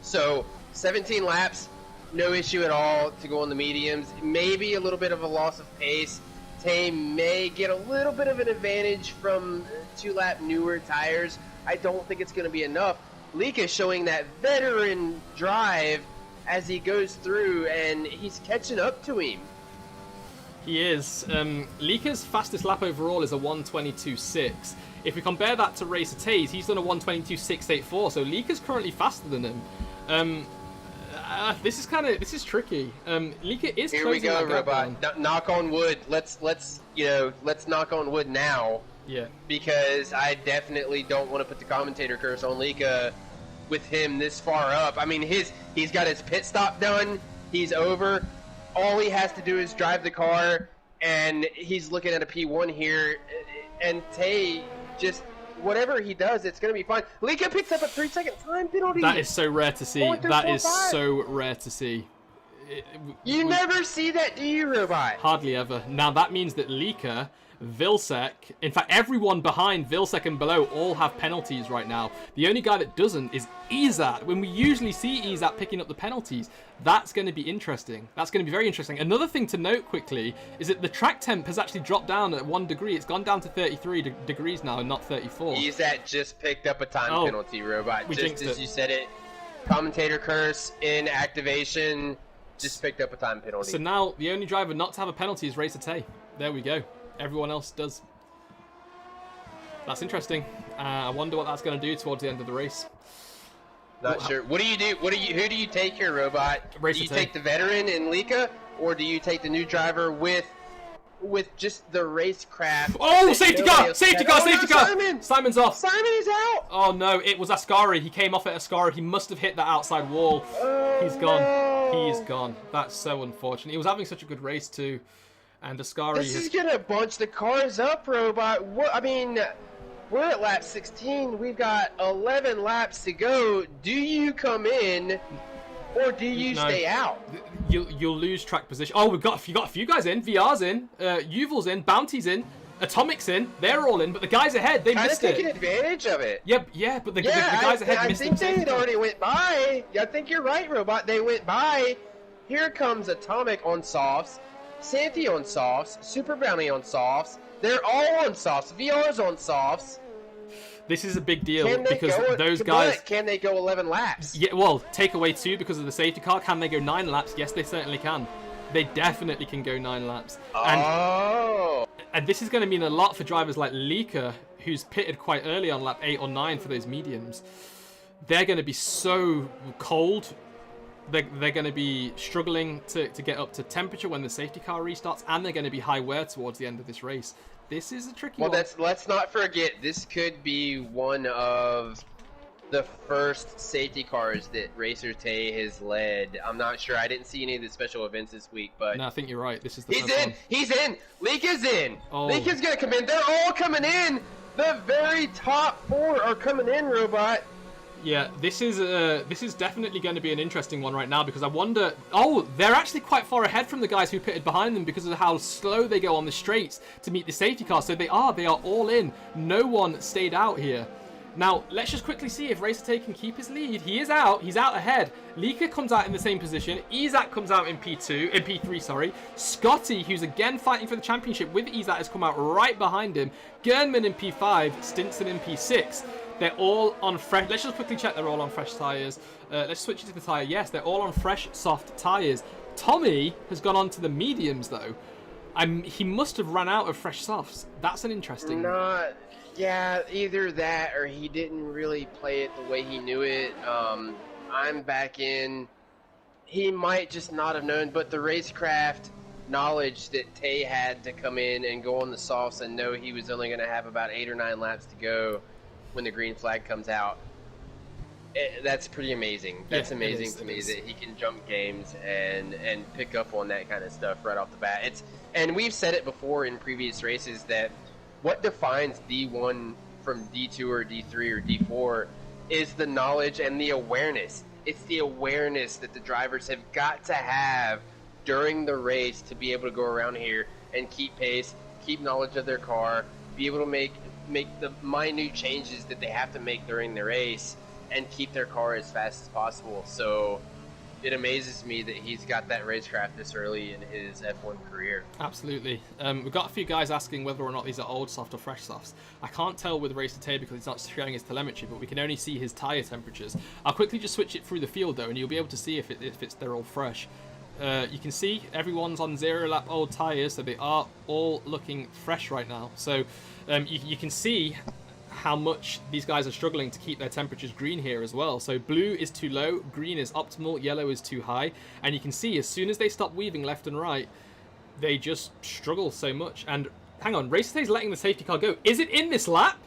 Speaker 2: So 17 laps, no issue at all to go on the mediums. Maybe a little bit of a loss of pace. Tay may get a little bit of an advantage from 2-lap newer tires. I don't think it's going to be enough. Lika showing that veteran drive as he goes through, and he's catching up to him.
Speaker 1: He is. Lika's fastest lap overall is a 1:22.6. If we compare that to Racer Tay's, he's done a 1:22.684. So Lika's currently faster than him. This is tricky. Lika is
Speaker 2: here
Speaker 1: closing
Speaker 2: we go,
Speaker 1: that gap
Speaker 2: Robot.
Speaker 1: down.
Speaker 2: Knock on wood. Let's knock on wood now.
Speaker 1: Yeah.
Speaker 2: Because I definitely don't want to put the commentator curse on Lika with him this far up. I mean, he's got his pit stop done. He's over. All he has to do is drive the car, and he's looking at a P1 here. And Tay just whatever he does, it's going to be fine. Lika picks up a 3-second time penalty.
Speaker 1: That is so rare to see. That is so rare to see.
Speaker 2: You never see that, do you, Robot?
Speaker 1: Hardly ever. Now, that means that Lika, Vilsek, in fact, everyone behind Vilsek and below all have penalties right now. The only guy that doesn't is Izat. When we usually see Izat picking up the penalties, that's going to be interesting. That's going to be very interesting. Another thing to note quickly is that the track temp has actually dropped down at 1 degree. It's gone down to 33 degrees now and not 34.
Speaker 2: Izat just picked up a time penalty, Robot. Just as you said it. Commentator curse in activation. Just picked up a time penalty.
Speaker 1: So now the only driver not to have a penalty is Racer Tay. There we go. Everyone else does. That's interesting. I wonder what that's going to do towards the end of the race.
Speaker 2: Not sure. What do you do? Who do you take here, Robot?
Speaker 1: Racer
Speaker 2: do you
Speaker 1: Tay.
Speaker 2: take the veteran in Lika, or do you take the new driver with just the racecraft?
Speaker 1: Oh, safety car! Safety car! Safety car! Simon's off.
Speaker 2: Simon is out.
Speaker 1: Oh no, it was Ascari. He came off at Ascari. He must have hit that outside wall. He's gone.
Speaker 2: No.
Speaker 1: He's gone. That's so unfortunate. He was having such a good race too. And Ascari
Speaker 2: This is gonna bunch the cars up, Robot. I mean, we're at lap 16. We've got 11 laps to go. Do you come in, or do you stay out?
Speaker 1: You'll lose track position. Oh, you got a few guys in. VR's in. Yuval's in. Bounty's in. Atomic's in. They're all in. But the guys ahead, they missed it.
Speaker 2: Taking advantage of it.
Speaker 1: Yeah, but the guys ahead missed it.
Speaker 2: I think they had already went by. I think you're right, Robot. They went by. Here comes Atomic on softs. Santi on softs, Super Bounty on softs. They're all on softs. VR's on softs.
Speaker 1: This is a big deal because those guys.
Speaker 2: Can they go 11 laps?
Speaker 1: Yeah, well, take away 2 because of the safety car. Can they go 9 laps? Yes, they certainly can. They definitely can go 9 laps. And this is going to mean a lot for drivers like Lika, who's pitted quite early on lap 8 or 9 for those mediums. They're going to be so cold. They're going to be struggling to get up to temperature when the safety car restarts, and they're going to be high wear towards the end of this race. This is a tricky one.
Speaker 2: Let's not forget, this could be one of the first safety cars that Racer Tay has led. I'm not sure. I didn't see any of the special events this week, but
Speaker 1: no, I think you're right. This is the
Speaker 2: first
Speaker 1: one.
Speaker 2: One. He's in. Lika's in.
Speaker 1: Oh.
Speaker 2: Lika's going to come in. They're all coming in. The very top 4 are coming in, Robot.
Speaker 1: Yeah, this is definitely going to be an interesting one right now because I wonder. Oh, they're actually quite far ahead from the guys who pitted behind them because of how slow they go on the straights to meet the safety car. So they are all in. No one stayed out here. Now let's just quickly see if Racer Tay can keep his lead. He is out. He's out ahead. Lika comes out in the same position. Izat comes out in P3. Sorry. Scotty, who's again fighting for the championship with Izat, has come out right behind him. Gernman in P5. Stinson in P6. They're all on fresh. Let's just quickly check they're all on fresh tyres. Let's switch it to the tyre. Yes, they're all on fresh, soft tyres. Tommy has gone on to the mediums, though. He must have run out of fresh softs. That's an interesting...
Speaker 2: Yeah, either that or he didn't really play it the way he knew it. I'm back in. He might just not have known, but the racecraft knowledge that Tay had to come in and go on the softs and know he was only going to have about 8 or 9 laps to go when the green flag comes out. That's pretty amazing. That's amazing to me that he can jump games and pick up on that kind of stuff right off the bat. And we've said it before in previous races that what defines D1 from D2 or D3 or D4 is the knowledge and the awareness. It's the awareness that the drivers have got to have during the race to be able to go around here and keep pace, keep knowledge of their car, be able to make the minute changes that they have to make during the race and keep their car as fast as possible. So it amazes me that he's got that racecraft this early in his F1 career.
Speaker 1: Absolutely. We've got a few guys asking whether or not these are old soft or fresh softs. I can't tell with Racer Tay because he's not sharing his telemetry, but we can only see his tyre temperatures. I'll quickly just switch it through the field though, and you'll be able to see if they're all fresh. You can see everyone's on 0 lap old tyres, so they are all looking fresh right now. So you can see how much these guys are struggling to keep their temperatures green here as well. So blue is too low, green is optimal, yellow is too high, and you can see as soon as they stop weaving left and right, they just struggle so much. And hang on, Racer Tay's letting the safety car go. Is it in this lap?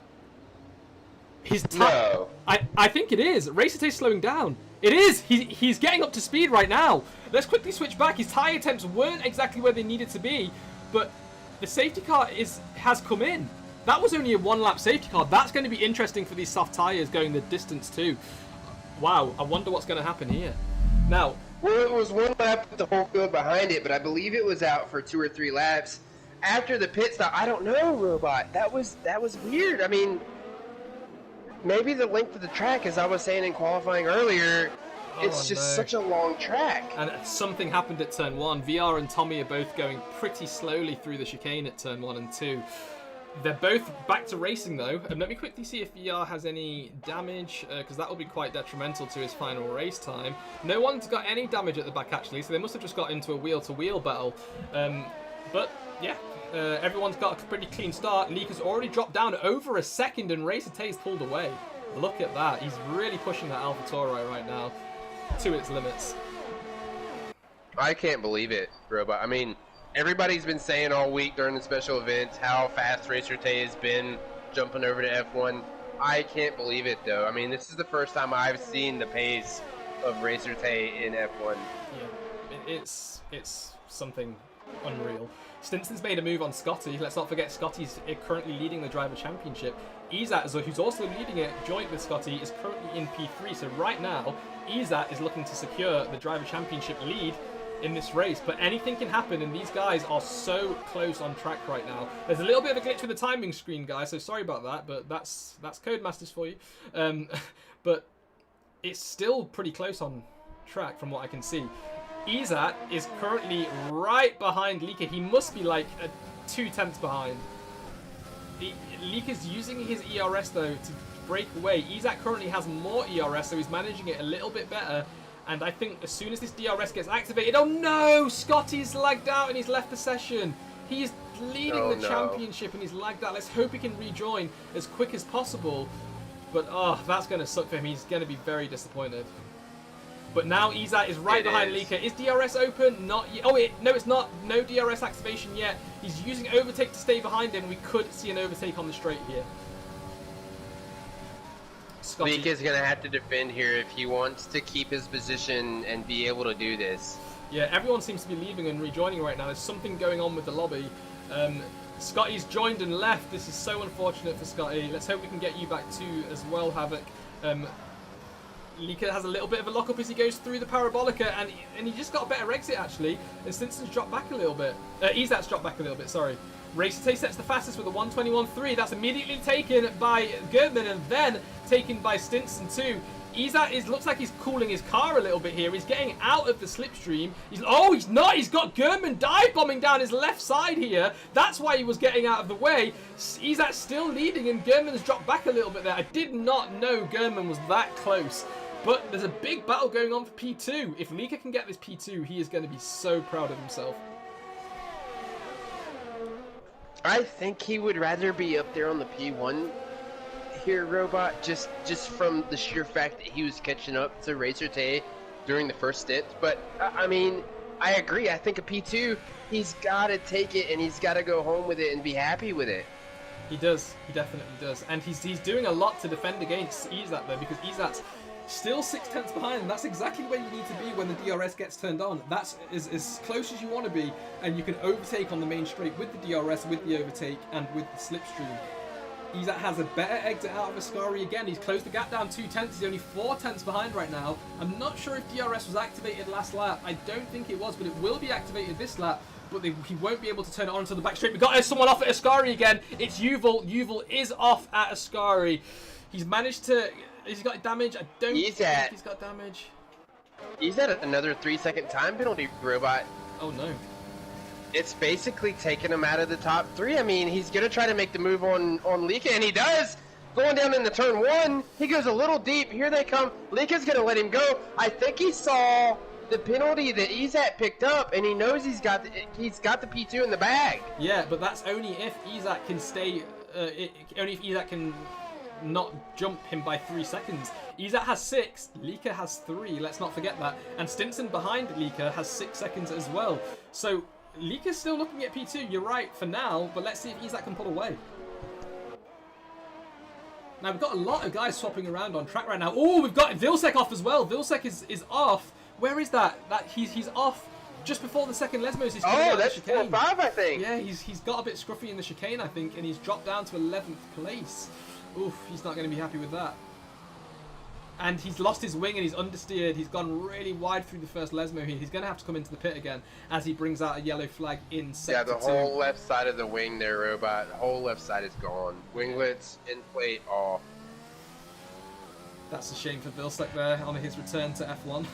Speaker 2: No.
Speaker 1: I think it is. Racer Tay's slowing down. It is. He's getting up to speed right now. Let's quickly switch back. His tyre temps weren't exactly where they needed to be, but the safety car has come in. That was only a 1-lap safety car. That's going to be interesting for these soft tyres going the distance too. Wow, I wonder what's going to happen here. Now,
Speaker 2: well, it was 1 lap with the whole field behind it, but I believe it was out for 2 or 3 laps after the pit stop. I don't know, Robot. That was weird. I mean, maybe the length of the track, as I was saying in qualifying earlier, it's just such a long track.
Speaker 1: And something happened at turn 1. VR and Tommy are both going pretty slowly through the chicane at turn 1 and 2. They're both back to racing though. And let me quickly see if VR has any damage, because that will be quite detrimental to his final race time. No one's got any damage at the back actually, so they must have just got into a wheel-to-wheel battle. But yeah, everyone's got a pretty clean start. Leaker's already dropped down over a second and Racer Tay's pulled away. Look at that. He's really pushing that AlphaTauri right now to its limits.
Speaker 2: I can't believe it, Robot. I mean, everybody's been saying all week during the special events how fast Racer Tay has been jumping over to F1. I can't believe it, though. I mean, this is the first time I've seen the pace of Racer Tay in F1.
Speaker 1: Yeah, it's something unreal. Stinson's made a move on Scotty. Let's not forget Scotty's currently leading the driver championship. Izat, who's also leading it joint with Scotty, is currently in P3. So right now, Izat is looking to secure the driver championship lead in this race, but anything can happen, and these guys are so close on track right now. There's a little bit of a glitch with the timing screen, guys, so sorry about that, but that's Codemasters for you. But it's still pretty close on track from what I can see. Izat is currently right behind Leaker. He must be like 2/10 behind. Leaker's using his ERS though to break away. Izat currently has more ERS, so he's managing it a little bit better. And I think as soon as this DRS gets activated... Oh no! Scotty's lagged out and he's left the session. He's leading the championship and he's lagged out. Let's hope he can rejoin as quick as possible. But oh, that's going to suck for him. He's going to be very disappointed. But now Izat is right behind Leaker. Is DRS open? Not yet. Oh, no, it's not. No DRS activation yet. He's using overtake to stay behind him. We could see an overtake on the straight here.
Speaker 2: Leak is going to have to defend here if he wants to keep his position and be able to do this.
Speaker 1: Yeah, everyone seems to be leaving and rejoining right now. There's something going on with the lobby. Scotty's joined and left. This is so unfortunate for Scotty. Let's hope we can get you back too as well, Havoc. Leaker has a little bit of a lock-up as he goes through the Parabolica, and he just got a better exit, actually. And Stinson's dropped back a little bit. Izat's dropped back a little bit, sorry. Racer Tay sets the fastest with a 1:21.3. That's immediately taken by Gertman and then taken by Stinson too. Izat looks like he's cooling his car a little bit here. He's getting out of the slipstream. He's not. He's got Gertman dive bombing down his left side here. That's why he was getting out of the way. Izat's still leading and Gertman's dropped back a little bit there. I did not know Gertman was that close. But there's a big battle going on for P2. If Leaker can get this P2, he is going to be so proud of himself.
Speaker 2: I think he would rather be up there on the P1 here, Robot, just from the sheer fact that he was catching up to Racer Tay during the first stint. But, I mean, I agree. I think a P2, he's got to take it and he's got to go home with it and be happy with it.
Speaker 1: He does. He definitely does. And he's doing a lot to defend against Izat, though, because Izat's still 6/10 behind, and that's exactly where you need to be when the DRS gets turned on. That's as close as you want to be, and you can overtake on the main straight with the DRS, with the overtake, and with the slipstream. Izat has a better exit out of Ascari again. He's closed the gap down 2/10. He's only 4/10 behind right now. I'm not sure if DRS was activated last lap. I don't think it was, but it will be activated this lap. But he won't be able to turn it on until the back straight. We got someone off at Ascari again. It's Yuval. Yuval is off at Ascari. He's managed to... Has he got damage? I don't think he's got damage.
Speaker 2: He's at another 3-second time penalty, Robot.
Speaker 1: Oh no.
Speaker 2: It's basically taking him out of the top 3. I mean, he's going to try to make the move on Leaka, and he does. Going down into turn 1, he goes a little deep. Here they come. Leaka's going to let him go. I think he saw the penalty that Izat picked up, and he knows he's got the P2 in the bag.
Speaker 1: Yeah, but that's only if Izat can stay... only if Izat can... not jump him by 3 seconds. Izat has 6, Leaker has 3, let's not forget that. And Stinson behind Leaker has 6 seconds as well. So Leaker's still looking at P2, you're right for now, but let's see if Izat can pull away. Now we've got a lot of guys swapping around on track right now. Oh, we've got Vilsek off as well. Vilsek is off. Where is that? He's off just before the second Lesmos. He's coming out
Speaker 2: Oh, that's
Speaker 1: the chicane.
Speaker 2: 4-5, I think.
Speaker 1: Yeah, he's got a bit scruffy in the chicane, I think, and he's dropped down to 11th place. Oof, he's not going to be happy with that. And he's lost his wing and he's understeered. He's gone really wide through the first Lesmo here. He's going to have to come into the pit again as he brings out a yellow flag in sector 2.
Speaker 2: Yeah, the whole left side of the wing there, Robot. The whole left side is gone. Winglets, end plate, off.
Speaker 1: That's a shame for Vilsek there on his return to F1.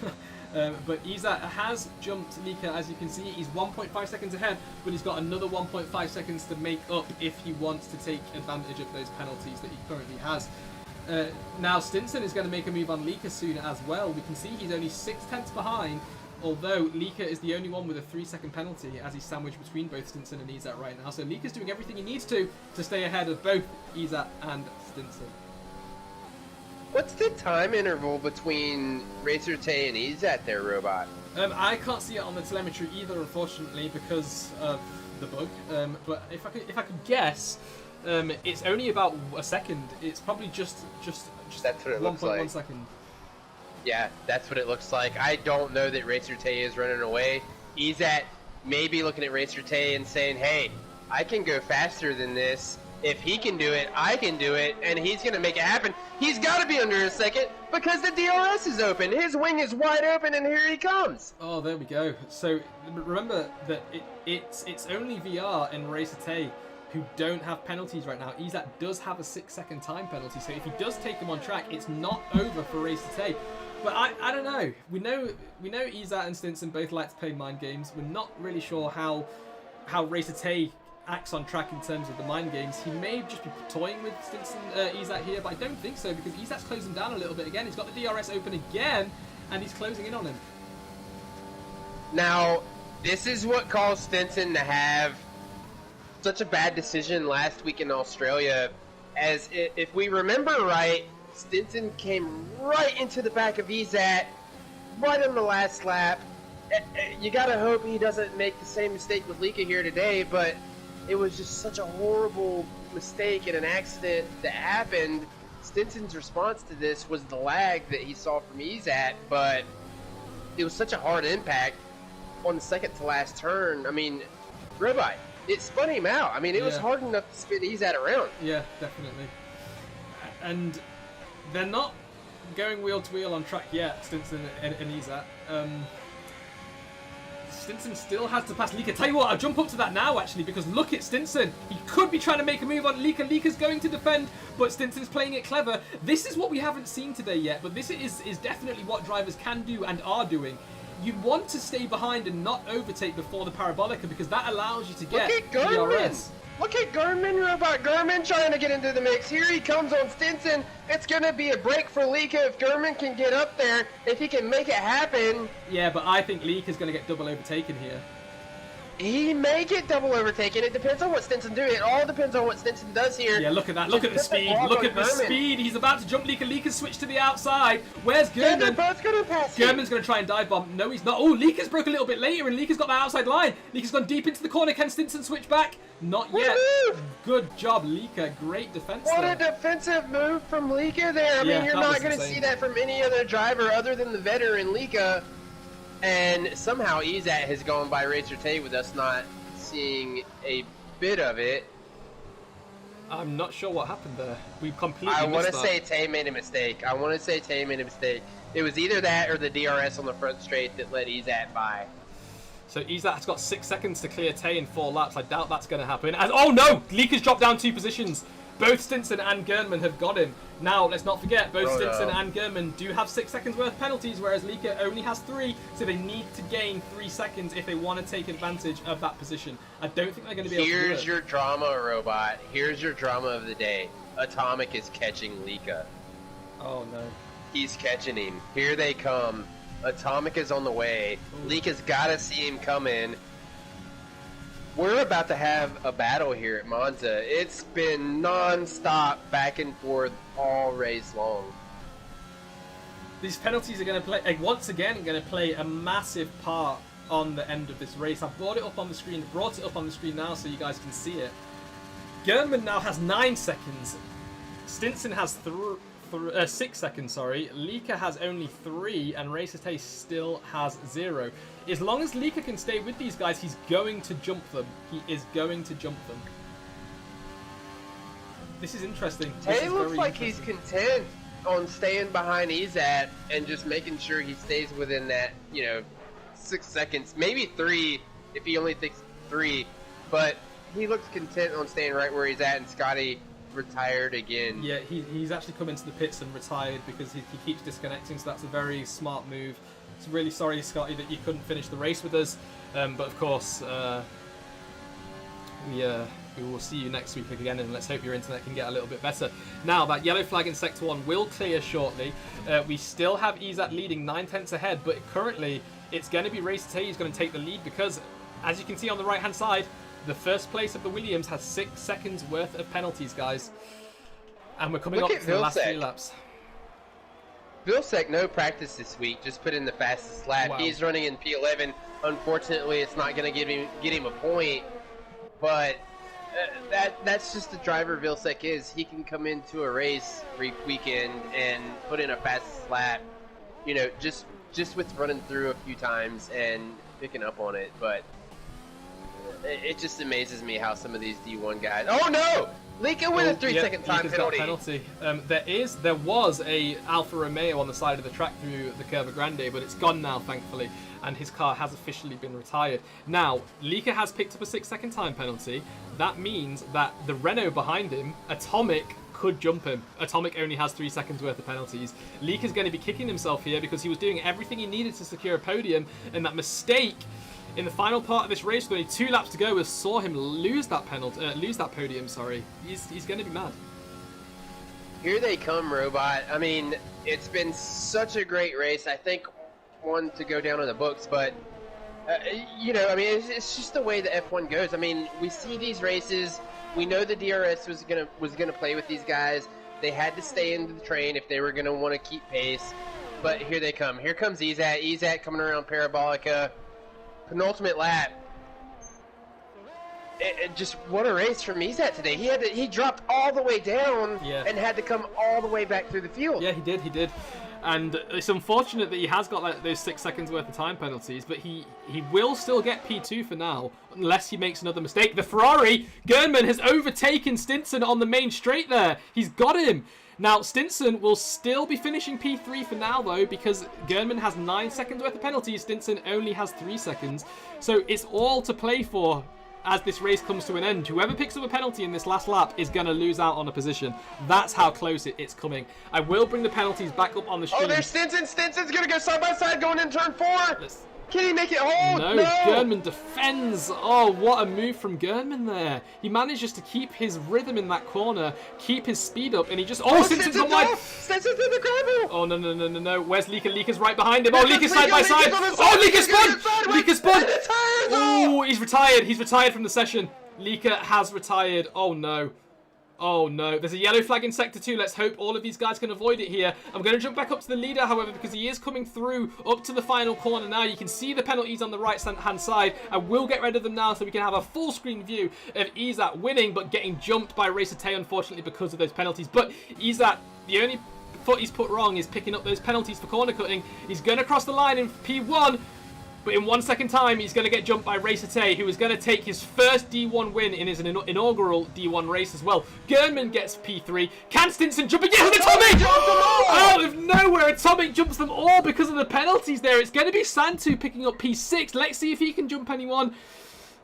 Speaker 1: But Iza has jumped Lika, as you can see. He's 1.5 seconds ahead, but he's got another 1.5 seconds to make up if he wants to take advantage of those penalties that he currently has. Now Stinson is going to make a move on Lika soon as well. We can see he's only 6/10 behind, although Lika is the only one with a 3-second penalty as he's sandwiched between both Stinson and Izat right now. So Lika's doing everything he needs to stay ahead of both Izat and Stinson.
Speaker 2: What's the time interval between Racer Tay and Izat there, Robot?
Speaker 1: I can't see it on the telemetry either, unfortunately, because of the bug. But if I could guess, it's only about a second. It's probably just
Speaker 2: That's what it looks like.
Speaker 1: 1.1 second.
Speaker 2: Yeah, that's what it looks like. I don't know that Racer Tay is running away. Izat may be looking at Racer Tay and saying, hey, I can go faster than this. If he can do it, I can do it, and he's going to make it happen. He's got to be under a second because the DRS is open. His wing is wide open, and here he comes.
Speaker 1: Oh, there we go. So remember that it's only VR and Racer Tay who don't have penalties right now. Izat does have a 6-second time penalty, so if he does take him on track, it's not over for Racer Tay. But I don't know. We know Izat and Stinson both like to play mind games. We're not really sure how Racer Tay acts on track in terms of the mind games. He may just be toying with Stinson, Izat here, but I don't think so because Izat's closing down a little bit again. He's got the DRS open again, and he's closing in on him.
Speaker 2: Now, this is what caused Stinson to have such a bad decision last week in Australia. As if we remember right, Stinson came right into the back of Izat right on the last lap. You gotta hope he doesn't make the same mistake with Lika here today, but it was just such a horrible mistake and an accident that happened. Stinson's response to this was the lag that he saw from Izat, but it was such a hard impact on the second to last turn. I mean, Robot, it spun him out. I mean, it was hard enough to spin Izat around.
Speaker 1: Yeah, definitely. And they're not going wheel to wheel on track yet, Stinson and Izat. Stinson still has to pass Lika. Tell you what, I'll jump up to that now, actually, because look at Stinson. He could be trying to make a move on Lika. Lika's going to defend, but Stinson's playing it clever. This is what we haven't seen today yet, but this is definitely what drivers can do and are doing. You want to stay behind and not overtake before the Parabolica because that allows you to get DRS.
Speaker 2: Look at Gurman, Robot. Gurman trying to get into the mix. Here he comes on Stinson. It's going to be a break for Lika if Gurman can get up there, if he can make it happen.
Speaker 1: Yeah, but I think Lika's going to get double overtaken here.
Speaker 2: He may get double overtaken. It depends on what Stinson does. It all depends on what Stinson does here.
Speaker 1: Yeah, look at that. Look at the speed. Look at the speed. He's about to jump Lika. Lika's switched to the outside. Where's Gurman?
Speaker 2: Yeah, they're both going to pass him.
Speaker 1: Gurman's going to try and dive bomb. No, he's not. Oh, Lika's broke a little bit later, and Lika's got that outside line. Lika's gone deep into the corner. Can Stinson switch back? Not yet. Good job, Lika. Great defense
Speaker 2: What
Speaker 1: there.
Speaker 2: a defensive move from Lika there. I mean, you're not going to see that from any other driver other than the veteran Lika. And somehow Izat has gone by Racer Tay with us not seeing a bit of it.
Speaker 1: I'm not sure what happened there. We completely
Speaker 2: I want to
Speaker 1: missed that.
Speaker 2: say Tay made a mistake. It was either that or the DRS on the front straight that let Izat by.
Speaker 1: So Izat's got 6 seconds to clear Tay in 4 laps. I doubt that's going to happen. As, oh no! Lika's dropped down 2 positions. Both Stinson and Gurman have got him. Now, let's not forget, both Stinson and Gurman do have 6 seconds worth of penalties, whereas Lika only has 3, so they need to gain 3 seconds if they want to take advantage of that position. I don't think they're going to be able to do it.
Speaker 2: Here's your drama, Robot. Here's your drama of the day. Atomic is catching Lika.
Speaker 1: Oh no.
Speaker 2: He's catching him. Here they come. Atomic is on the way.
Speaker 1: Ooh.
Speaker 2: Lika's got to see him come in. We're about to have a battle here at Monza. It's been non-stop back and forth all race long.
Speaker 1: These penalties are going to play, once again, going to play a massive part on the end of this race. I've brought it up on the screen now so you guys can see it. Gurman now has 9 seconds. Stinson has 6 seconds, sorry. Lika has only 3, and Racer Tay still has 0. As long as Lika can stay with these guys, he's going to jump them. He is going to jump them. This is interesting.
Speaker 2: Tay looks like he's content on staying behind Izat and just making sure he stays within that, 6 seconds, maybe 3 if he only thinks 3, but he looks content on staying right where he's at, and Scotty retired again.
Speaker 1: Yeah, he's actually come into the pits and retired because he keeps disconnecting, so that's a very smart move. It's really sorry, Scotty, that you couldn't finish the race with us, but of course, we will see you next week again, and let's hope your internet can get a little bit better. Now, that yellow flag in Sector 1 will clear shortly. We still have Izat leading 9/10 ahead, but currently it's going to be Race Tay who's going to take the lead because, as you can see on the right-hand side, the first place of the Williams has 6 seconds worth of penalties, guys. And we're coming up to the last 3 laps.
Speaker 2: Vilsek, no practice this week, just put in the fastest lap.
Speaker 1: Wow.
Speaker 2: He's running in P11. Unfortunately, it's not going to get him a point, but that's just the driver Vilsek is. He can come into a race weekend and put in a fastest lap, just with running through a few times and picking up on it. But it just amazes me how some of these D1 guys. Oh no! Lika with a 3-second time penalty.
Speaker 1: There was a Alfa Romeo on the side of the track through the Curva Grande, but it's gone now, thankfully, and his car has officially been retired. Now, Lika has picked up a 6-second time penalty. That means that the Renault behind him, Atomic, could jump him. Atomic only has 3 seconds worth of penalties. Lika's going to be kicking himself here because he was doing everything he needed to secure a podium, and that mistake in the final part of this race, with only 2 laps to go, saw him lose that podium. Sorry, he's going to be mad.
Speaker 2: Here they come, Robot. I mean, it's been such a great race. I think one to go down in the books, but it's just the way the F1 goes. I mean, we see these races. We know the DRS was gonna play with these guys. They had to stay into the train if they were gonna want to keep pace. But here they come. Here comes Izat. Izat coming around Parabolica. Penultimate lap. Just what a race from Izat today. He dropped all the way down and had to come all the way back through the field.
Speaker 1: Yeah, he did. And it's unfortunate that he has got those 6 seconds worth of time penalties, but he will still get P2 for now, unless he makes another mistake. The Ferrari, Gernman, has overtaken Stinson on the main straight there. He's got him. Now, Stinson will still be finishing P3 for now, though, because Gernman has 9 seconds worth of penalties. Stinson only has 3 seconds. So it's all to play for as this race comes to an end. Whoever picks up a penalty in this last lap is going to lose out on a position. That's how close it's coming. I will bring the penalties back up on the stream.
Speaker 2: Oh, there's Stinson. Stinson's going to go side by side going in turn 4. Can he make it hold?
Speaker 1: No, Gernman defends. Oh, what a move from Gernman there. He manages to keep his rhythm in that corner, keep his speed up, and he just... Oh, Stinson's on wide.
Speaker 2: Stinson's in the gravel.
Speaker 1: Oh, no. Where's Lika? Lika's right behind him. Oh, Lika's side by side. Oh, Lika spun. Oh, he's retired. He's retired from the session. Lika has retired. Oh, no. Oh no, there's a yellow flag in Sector 2. Let's hope all of these guys can avoid it here. I'm going to jump back up to the leader, however, because he is coming through up to the final corner now. You can see the penalties on the right-hand side. I will get rid of them now so we can have a full screen view of Izat winning, but getting jumped by Racer Tay, unfortunately, because of those penalties. But Izat, the only foot he's put wrong is picking up those penalties for corner cutting. He's going to cross the line in P1. But in 1 second time, he's going to get jumped by Racer Tay, who is going to take his first D1 win in his inaugural D1 race as well. Gernman gets P3. Can Stinson jump again with Atomic? Out of nowhere, Atomic jumps them all because of the penalties there. It's going to be Santu picking up P6. Let's see if he can jump anyone.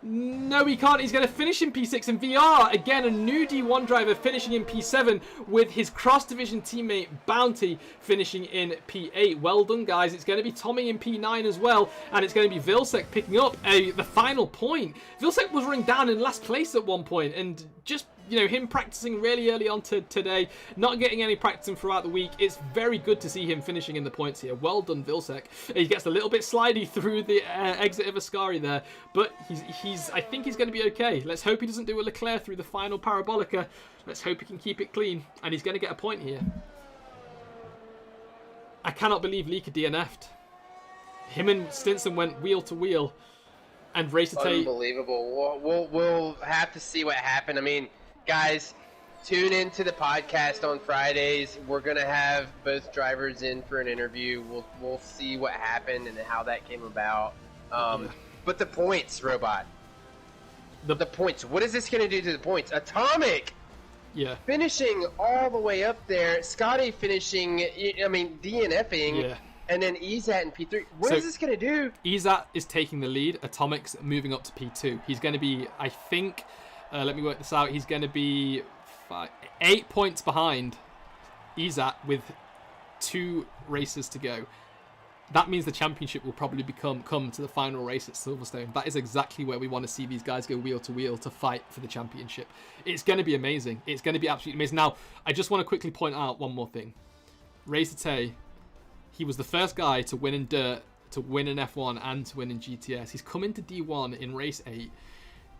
Speaker 1: No, he can't. He's going to finish in P6. And VR, again, a new D1 driver finishing in P7 with his cross-division teammate Bounty finishing in P8. Well done, guys. It's going to be Tommy in P9 as well. And it's going to be Vilsek picking up the final point. Vilsek was running down in last place at one point, and just... him practicing really early on today, not getting any practicing throughout the week. It's very good to see him finishing in the points here. Well done, Vilsek. He gets a little bit slidey through the exit of Ascari there, but I think he's going to be okay. Let's hope he doesn't do a Leclerc through the final Parabolica. Let's hope he can keep it clean, and he's going to get a point here. I cannot believe Lika DNF'd. Him and Stinson went wheel to wheel, and Racer Tay...
Speaker 2: Unbelievable. We'll have to see what happened. I mean, guys, tune into the podcast on Fridays. We're going to have both drivers in for an interview. We'll see what happened and how that came about. But the points, Robot. The points. What is this going to do to the points? Atomic!
Speaker 1: Yeah.
Speaker 2: Finishing all the way up there. Scotty finishing, DNFing.
Speaker 1: Yeah.
Speaker 2: And then Ezat in P3. What is this going to do?
Speaker 1: Ezat is taking the lead. Atomic's moving up to P2. He's going to be, I think, let me work this out. He's going to be 8 points behind Ezat with 2 races to go. That means the championship will probably come to the final race at Silverstone. That is exactly where we want to see these guys go wheel to wheel to fight for the championship. It's going to be amazing. It's going to be absolutely amazing. Now, I just want to quickly point out one more thing. Reza Tay, he was the first guy to win in Dirt, to win in F1, and to win in GTS. He's come into D1 in race 8,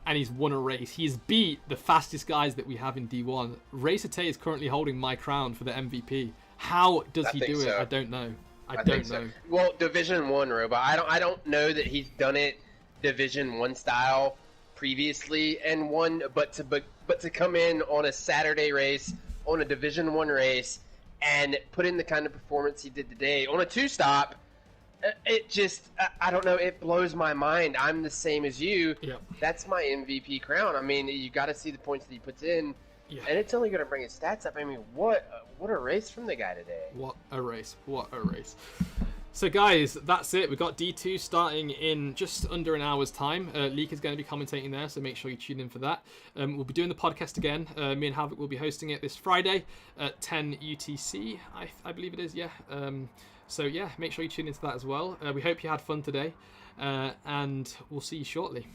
Speaker 1: and he's won a race. He's beat the fastest guys that we have in D1. Reza Tay is currently holding my crown for the MVP. How does he do it? I don't know. I don't know.
Speaker 2: Well, Division 1, Robot. I don't know that he's done it Division 1 style previously and won, but to come in on a Saturday race, on a Division 1 race, and put in the kind of performance he did today on a 2-stop, it just, I don't know, it blows my mind. I'm the same as you.
Speaker 1: Yep.
Speaker 2: That's my MVP crown. I mean, you got to see the points that he puts in. Yeah. And it's only going to bring his stats up. I mean, what a race from the guy today.
Speaker 1: What a race. What a race. So, guys, that's it. We've got D2 starting in just under an hour's time. Leek is going to be commentating there, so make sure you tune in for that. We'll be doing the podcast again. Me and Havoc will be hosting it this Friday at 10 UTC, I believe it is, yeah. So, yeah, make sure you tune into that as well. We hope you had fun today, and we'll see you shortly.